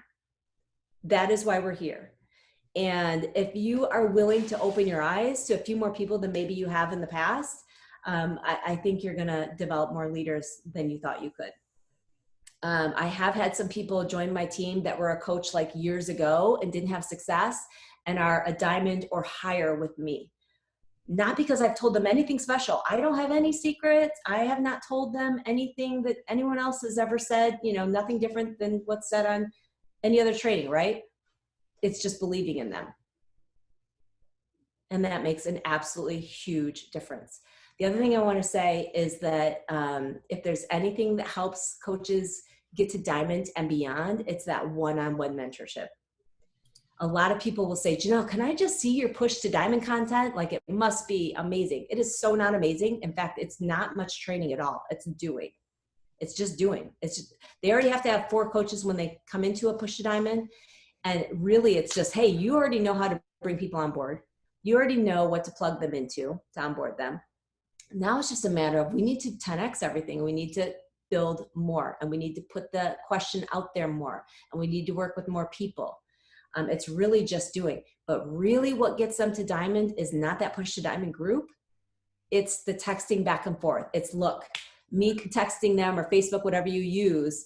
That is why we're here. And if you are willing to open your eyes to a few more people than maybe you have in the past, I think you're going to develop more leaders than you thought you could. I have had some people join my team that were a coach like years ago and didn't have success and are a diamond or higher with me. Not because I've told them anything special. I don't have any secrets. I have not told them anything that anyone else has ever said, nothing different than what's said on any other training, right? It's just believing in them. And that makes an absolutely huge difference. The other thing I want to say is that if there's anything that helps coaches get to diamond and beyond, it's that one-on-one mentorship. A lot of people will say, Jenelle, can I just see your push to diamond content? Like, it must be amazing. It is so not amazing. In fact, it's not much training at all. It's doing. It's just doing. They already have to have 4 coaches when they come into a push to diamond. And really, it's just, hey, you already know how to bring people on board. You already know what to plug them into to onboard them. Now it's just a matter of, we need to 10x everything. We need to build more, and we need to put the question out there more, and we need to work with more people. It's really just doing. But really what gets them to diamond is not that push to diamond group. it's the texting back and forth. It's look, me texting them or Facebook, whatever you use.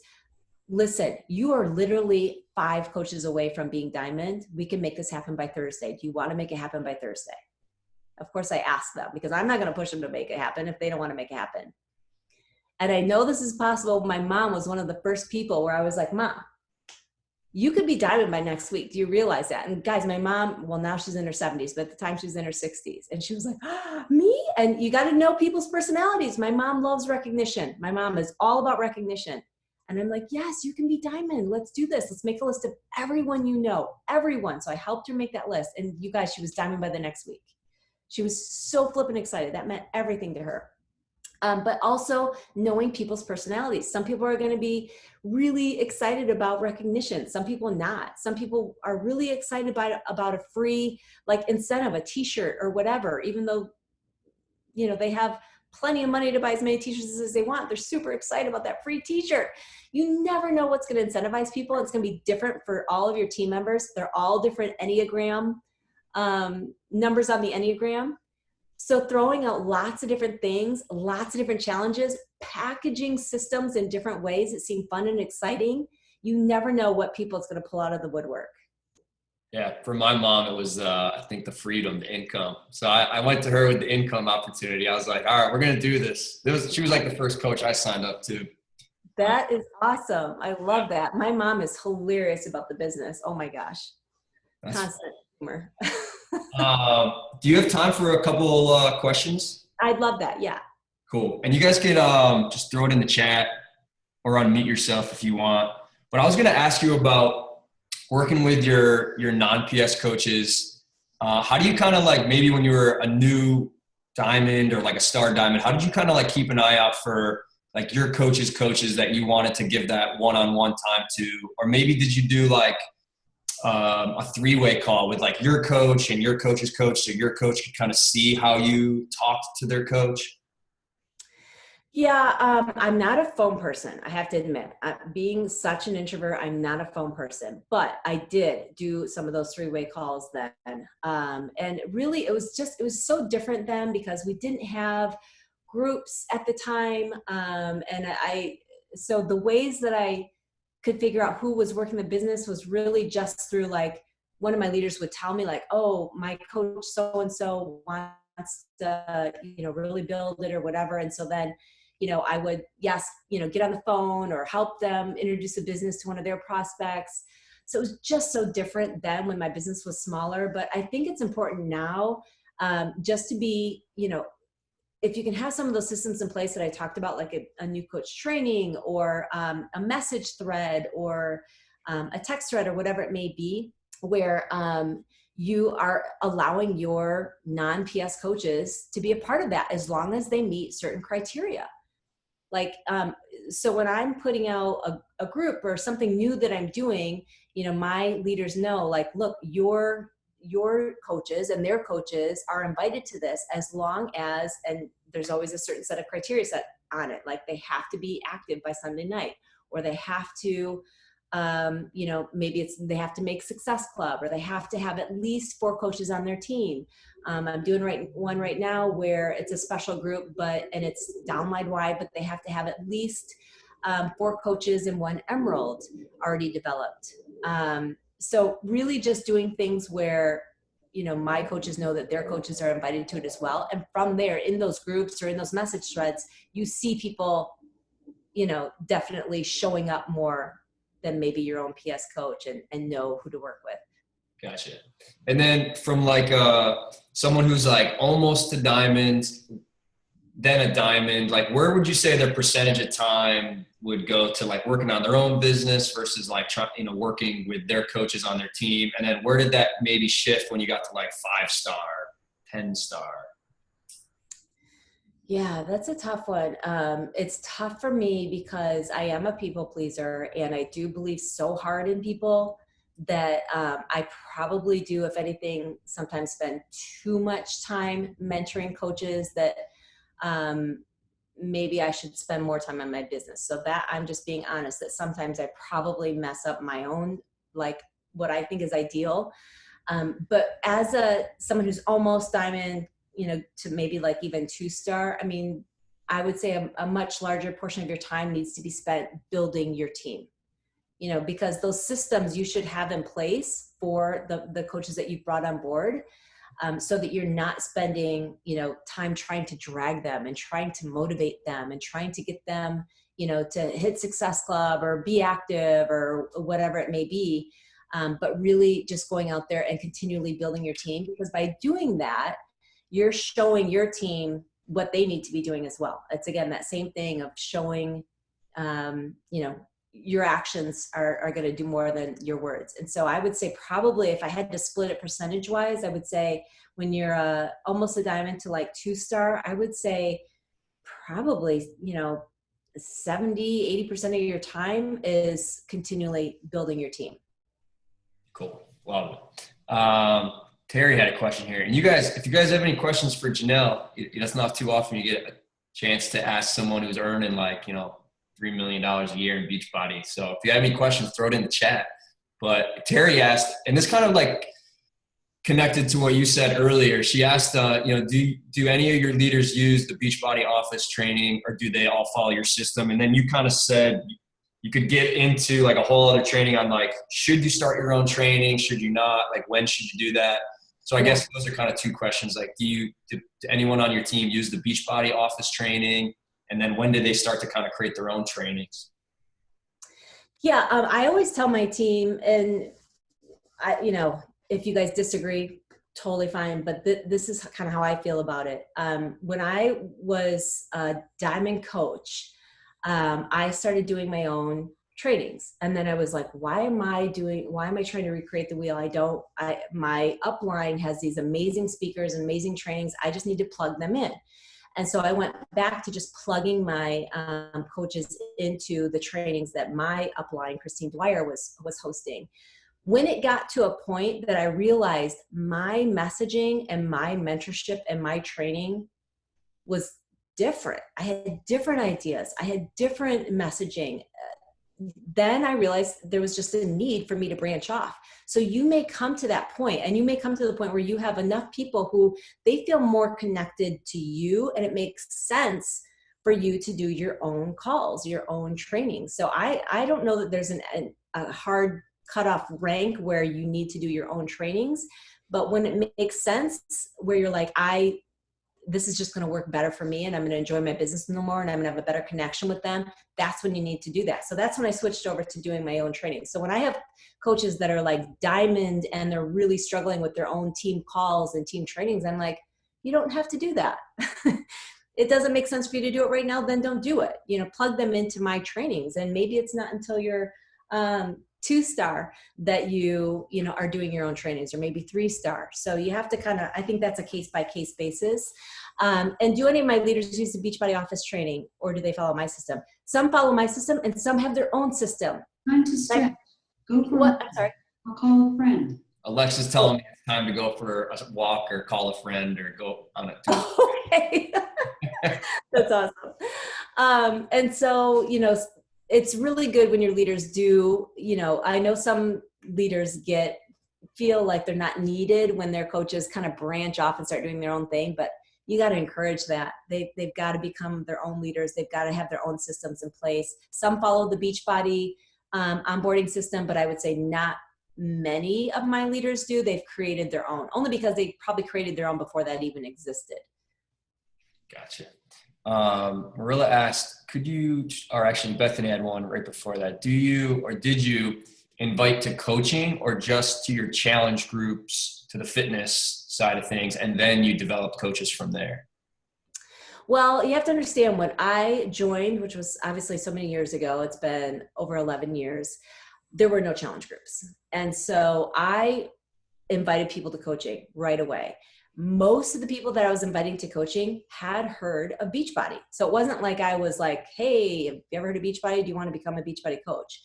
Listen, you are literally 5 coaches away from being diamond. We can make this happen by Thursday. Do you want to make it happen by Thursday? Of course I ask them, because I'm not going to push them to make it happen if they don't want to make it happen. And I know this is possible. My mom was one of the first people where I was like, Mom, you could be diamond by next week. Do you realize that? And guys, my mom, well, now she's in her 70s, but at the time she was in her 60s. And she was like, me? And you got to know people's personalities. My mom loves recognition. My mom is all about recognition. And I'm like, yes, you can be diamond. Let's do this. Let's make a list of everyone you know, everyone. So I helped her make that list. And you guys, she was diamond by the next week. She was so flippin' excited. That meant everything to her. But also knowing people's personalities. Some people are going to be really excited about recognition. Some people not. Some people are really excited about a free like incentive, a t-shirt or whatever, even though, you know, they have plenty of money to buy as many t-shirts as they want. They're super excited about that free t-shirt. You never know what's going to incentivize people. It's going to be different for all of your team members. They're all different Enneagram numbers on the Enneagram. So throwing out lots of different things, lots of different challenges, packaging systems in different ways that seem fun and exciting. You never know what people it's going to pull out of the woodwork. Yeah, for my mom, it was, I think, the freedom, the income. So I went to her with the income opportunity. I was like, all right, we're going to do this. She was like the first coach I signed up to. That is awesome. I love that. My mom is hilarious about the business. Oh my gosh. That's constant humor. Do you have time for a couple questions? I'd love that. Yeah. Cool. And you guys can just throw it in the chat or unmute yourself if you want. But I was going to ask you about working with your non-PS coaches. How do you kind of like, maybe when you were a new diamond or like a star diamond, how did you kind of like keep an eye out for like your coaches that you wanted to give that one-on-one time to? Or maybe did you do like a 3-way call with like your coach and your coach's coach, so your coach could kind of see how you talked to their coach? Yeah, I'm not a phone person. I have to admit, being such an introvert, I'm not a phone person, but I did do some of those 3-way calls then. And really it was so different then because we didn't have groups at the time. So the ways that I could figure out who was working the business was really just through like, one of my leaders would tell me like, oh, my coach so-and-so wants to, really build it or whatever. And so then, I would, get on the phone or help them introduce a business to one of their prospects. So it was just so different then when my business was smaller. But I think it's important now just to be, if you can have some of those systems in place that I talked about, like a new coach training or a message thread or a text thread or whatever it may be, where you are allowing your non-PS coaches to be a part of that as long as they meet certain criteria. Like, so when I'm putting out a group or something new that I'm doing, my leaders know, like, look, your coaches and their coaches are invited to this as long as, and there's always a certain set of criteria set on it. Like they have to be active by Sunday night, or they have to, maybe they have to make Success Club, or they have to have at least 4 coaches on their team. I'm doing one right now where it's a special group, and it's downline wide, but they have to have at least 4 coaches and 1 emerald already developed. So really just doing things where, my coaches know that their coaches are invited to it as well. And from there, in those groups or in those message threads, you see people, definitely showing up more than maybe your own PS coach and know who to work with. Gotcha. And then from like someone who's like almost a diamond, then a diamond, like where would you say their percentage of time would go to like working on their own business versus like working with their coaches on their team? And then where did that maybe shift when you got to like 5-star, 10-star? Yeah, that's a tough one. It's tough for me because I am a people pleaser and I do believe so hard in people that I probably do, if anything, sometimes spend too much time mentoring coaches that maybe I should spend more time on my business. So that I'm just being honest that sometimes I probably mess up my own, like what I think is ideal. But as someone who's almost diamond, to maybe like even 2-star, I mean, I would say a much larger portion of your time needs to be spent building your team, because those systems you should have in place for the coaches that you've brought on board, so that you're not spending, time trying to drag them and trying to motivate them and trying to get them, to hit Success Club or be active or whatever it may be. But really just going out there and continually building your team, because by doing that, you're showing your team what they need to be doing as well. It's again, that same thing of showing, your actions are going to do more than your words. And so I would say probably if I had to split it percentage wise, I would say when you're almost a diamond to like 2-star, I would say probably, 70-80% of your time is continually building your team. Cool. Love it. Terry had a question here. And you guys, if you guys have any questions for Jenelle, that's not too often you get a chance to ask someone who's earning like, $3 million a year in Beachbody. So if you have any questions, throw it in the chat. But Terry asked, and this kind of like connected to what you said earlier. She asked, do any of your leaders use the Beachbody office training, or do they all follow your system? And then you kind of said you could get into like a whole other training on like, should you start your own training? Should you not? Like, when should you do that? So I guess those are kind of two questions. Like, do anyone on your team use the Beachbody office training? And then when did they start to kind of create their own trainings? Yeah, I always tell my team, and if you guys disagree, totally fine. But this is kind of how I feel about it. When I was a diamond coach, I started doing my own trainings. And then I was like, why am I trying to recreate the wheel? My upline has these amazing speakers and amazing trainings. I just need to plug them in. And so I went back to just plugging my coaches into the trainings that my upline, Christine Dwyer, was hosting. When it got to a point that I realized my messaging and my mentorship and my training was different, I had different ideas, I had different messaging, then I realized there was just a need for me to branch off. So you may come to that point, and you may come to the point where you have enough people who they feel more connected to you, and it makes sense for you to do your own calls, your own training. So I don't know that there's a hard cutoff rank where you need to do your own trainings, but when it makes sense, where you're like, this is just going to work better for me, and I'm going to enjoy my business no more, and I'm going to have a better connection with them, that's when you need to do that. So that's when I switched over to doing my own training. So when I have coaches that are like diamond and they're really struggling with their own team calls and team trainings, I'm like, you don't have to do that. It doesn't make sense for you to do it right now, then don't do it. Plug them into my trainings. And maybe it's not until you're 2-star that you are doing your own trainings, or maybe 3-star. So you have to I think that's a case-by-case basis. And do any of my leaders use the Beachbody office training, or do they follow my system? Some follow my system and some have their own system. Time to stretch. Go for what? I'm sorry. I'll call a friend. Alexa's telling me it's time to go for a walk or call a friend or go on a tour. Okay. That's awesome. And so, it's really good when your leaders do, I know some leaders feel like they're not needed when their coaches kind of branch off and start doing their own thing, but you got to encourage that. They've got to become their own leaders. They've got to have their own systems in place. Some follow the Beachbody onboarding system, but I would say not many of my leaders do. They've created their own, only because they probably created their own before that even existed. Gotcha. Marilla asked, actually Bethany had one right before that. Do you, or did you invite to coaching, or just to your challenge groups, to the fitness side of things, and then you developed coaches from there? Well, you have to understand, when I joined, which was obviously so many years ago, it's been over 11 years, there were no challenge groups. And so I invited people to coaching right away. Most of the people that I was inviting to coaching had heard of Beachbody. So it wasn't like I was like, hey, have you ever heard of Beachbody? Do you want to become a Beachbody coach?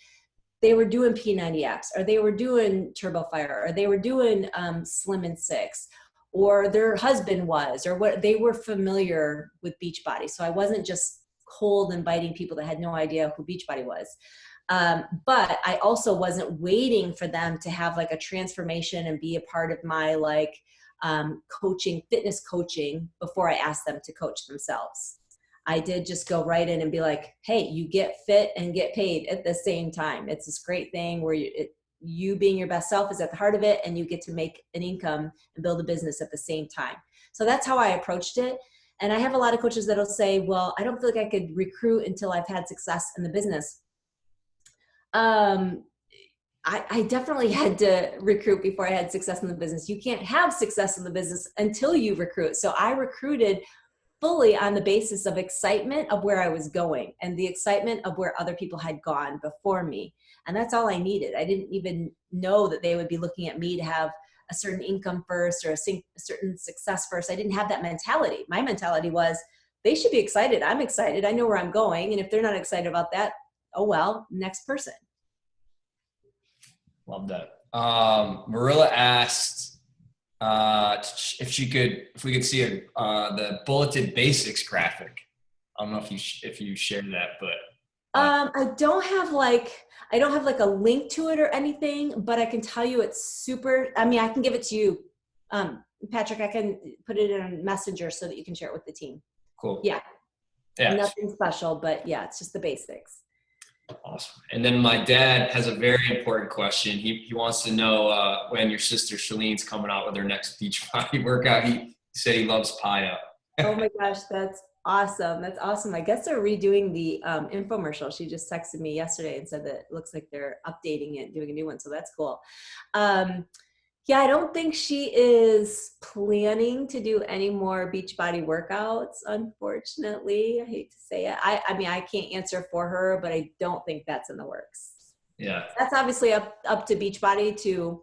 They were doing P90 apps, or they were doing Turbo Fire, or they were doing Slim and Six, or their husband was, or what, they were familiar with Beachbody. So I wasn't just cold inviting people that had no idea who Beachbody was. But I also wasn't waiting for them to have like a transformation and be a part of my like coaching, fitness coaching before I asked them to coach themselves. I did just go right in and be like, hey, you get fit and get paid at the same time. It's this great thing where you being your best self is at the heart of it, and you get to make an income and build a business at the same time. So that's how I approached it. And I have a lot of coaches that'll say, well, I don't feel like I could recruit until I've had success in the business. I definitely had to recruit before I had success in the business. You can't have success in the business until you recruit. So I recruited fully on the basis of excitement of where I was going and the excitement of where other people had gone before me. And that's all I needed. I didn't even know that they would be looking at me to have a certain income first or a certain success first. I didn't have that mentality. My mentality was they should be excited. I'm excited. I know where I'm going. And if they're not excited about that, oh, well, next person. Love that. Marilla asked if we could see the bulleted basics graphic. I don't know if you shared that, but I don't have like a link to it or anything, but I can tell you it's super. I mean, I can give it to you, Patrick. I can put it in Messenger so that you can share it with the team. Cool. Yeah. Yeah. Nothing special, but yeah, it's just the basics. Awesome. And then my dad has a very important question. He wants to know when your sister Shalene's coming out with her next Beachbody workout. He said he loves Pio. Oh my gosh, that's awesome. That's awesome. I guess they're redoing the infomercial. She just texted me yesterday and said that it looks like they're updating it, doing a new one. So that's cool. Yeah, I don't think she is planning to do any more Beachbody workouts, unfortunately. I hate to say it. I mean, I can't answer for her, but I don't think that's in the works. Yeah. That's obviously up to Beachbody to,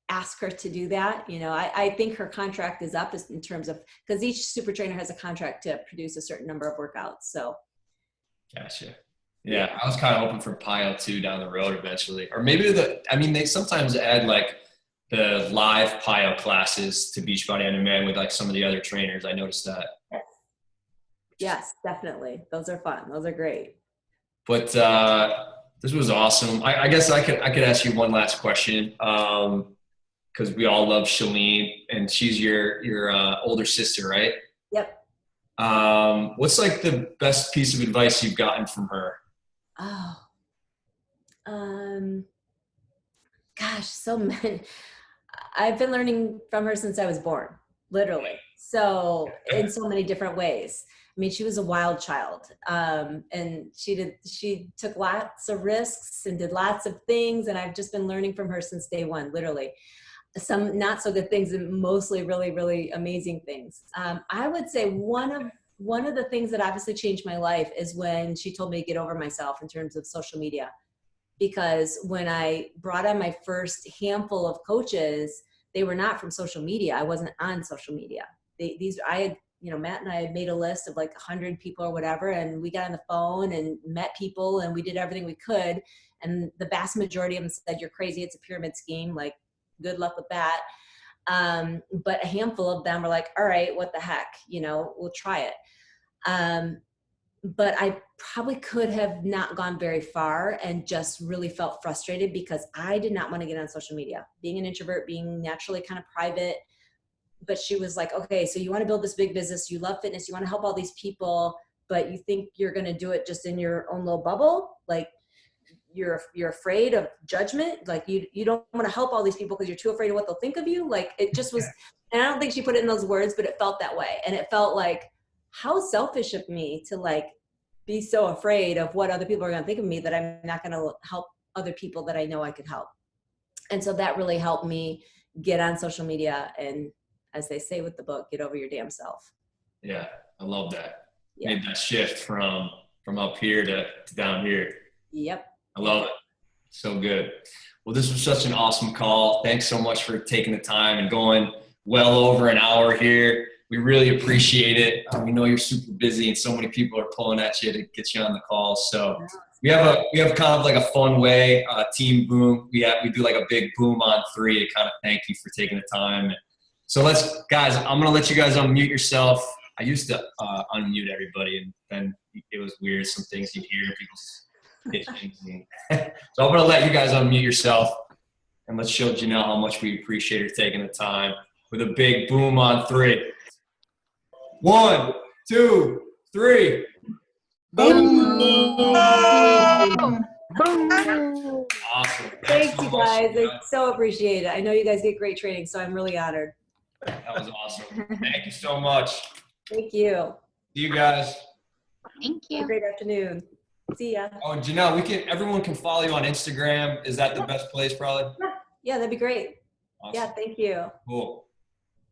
ask her to do that. I think her contract is up in terms of, because each super trainer has a contract to produce a certain number of workouts. So. Gotcha. Yeah, I was kind of hoping for Pio too down the road eventually. Or maybe they sometimes add like the live Pio classes to Beachbody On Demand with like some of the other trainers. I noticed that. Yes, definitely. Those are fun. Those are great. But this was awesome. I guess I could ask you one last question because we all love Shalene and she's your older sister, right? Yep. What's like the best piece of advice you've gotten from her? Oh, gosh, so many. I've been learning from her since I was born, literally. So in so many different ways. I mean, she was a wild child, and she took lots of risks and did lots of things. And I've just been learning from her since day one, literally. Some not so good things and mostly really, really amazing things. I would say one of the things that obviously changed my life is when she told me to get over myself in terms of social media. Because when I brought on my first handful of coaches, they were not from social media. I wasn't on social media. Matt and I had made a list of like 100 people or whatever, and we got on the phone and met people and we did everything we could. And the vast majority of them said, "You're crazy. It's a pyramid scheme. Like, good luck with that." But a handful of them were like, "All right, what the heck? We'll try it." But I probably could have not gone very far and just really felt frustrated because I did not want to get on social media. Being an introvert, being naturally kind of private. But she was like, "Okay, so you want to build this big business. You love fitness. You want to help all these people, but you think you're going to do it just in your own little bubble. Like you're afraid of judgment. Like you don't want to help all these people because you're too afraid of what they'll think of you." Like it just was, and I don't think she put it in those words, but it felt that way. And it felt like, how selfish of me to like be so afraid of what other people are going to think of me that I'm not going to help other people that I know I could help. And so that really helped me get on social media and, as they say with the book, get over your damn self. Yeah, I love that. Yeah. Made that shift from up here to down here. Yep. I love it. So good. Well, this was such an awesome call. Thanks so much for taking the time and going well over an hour here. We really appreciate it. We know you're super busy and so many people are pulling at you to get you on the call. So we have kind of like a fun way, team boom. We do like a big boom on 3 to kind of thank you for taking the time. So guys, I'm going to let you guys unmute yourself. I used to unmute everybody and then it was weird. Some things you'd hear people So I'm going to let you guys unmute yourself, and let's show Jenelle how much we appreciate her taking the time with a big boom on 3. 1, 2, 3. Boom! Awesome. Thanks, you guys. I so appreciate it. I know you guys get great training, so I'm really honored. That was awesome. Thank you so much. Thank you. See you guys. Thank Have a you. great afternoon. See ya. Oh, and Jenelle, everyone can follow you on Instagram. Is that the best place, probably? Yeah, that'd be great. Awesome. Yeah, thank you. Cool.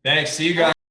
Thanks. See you guys.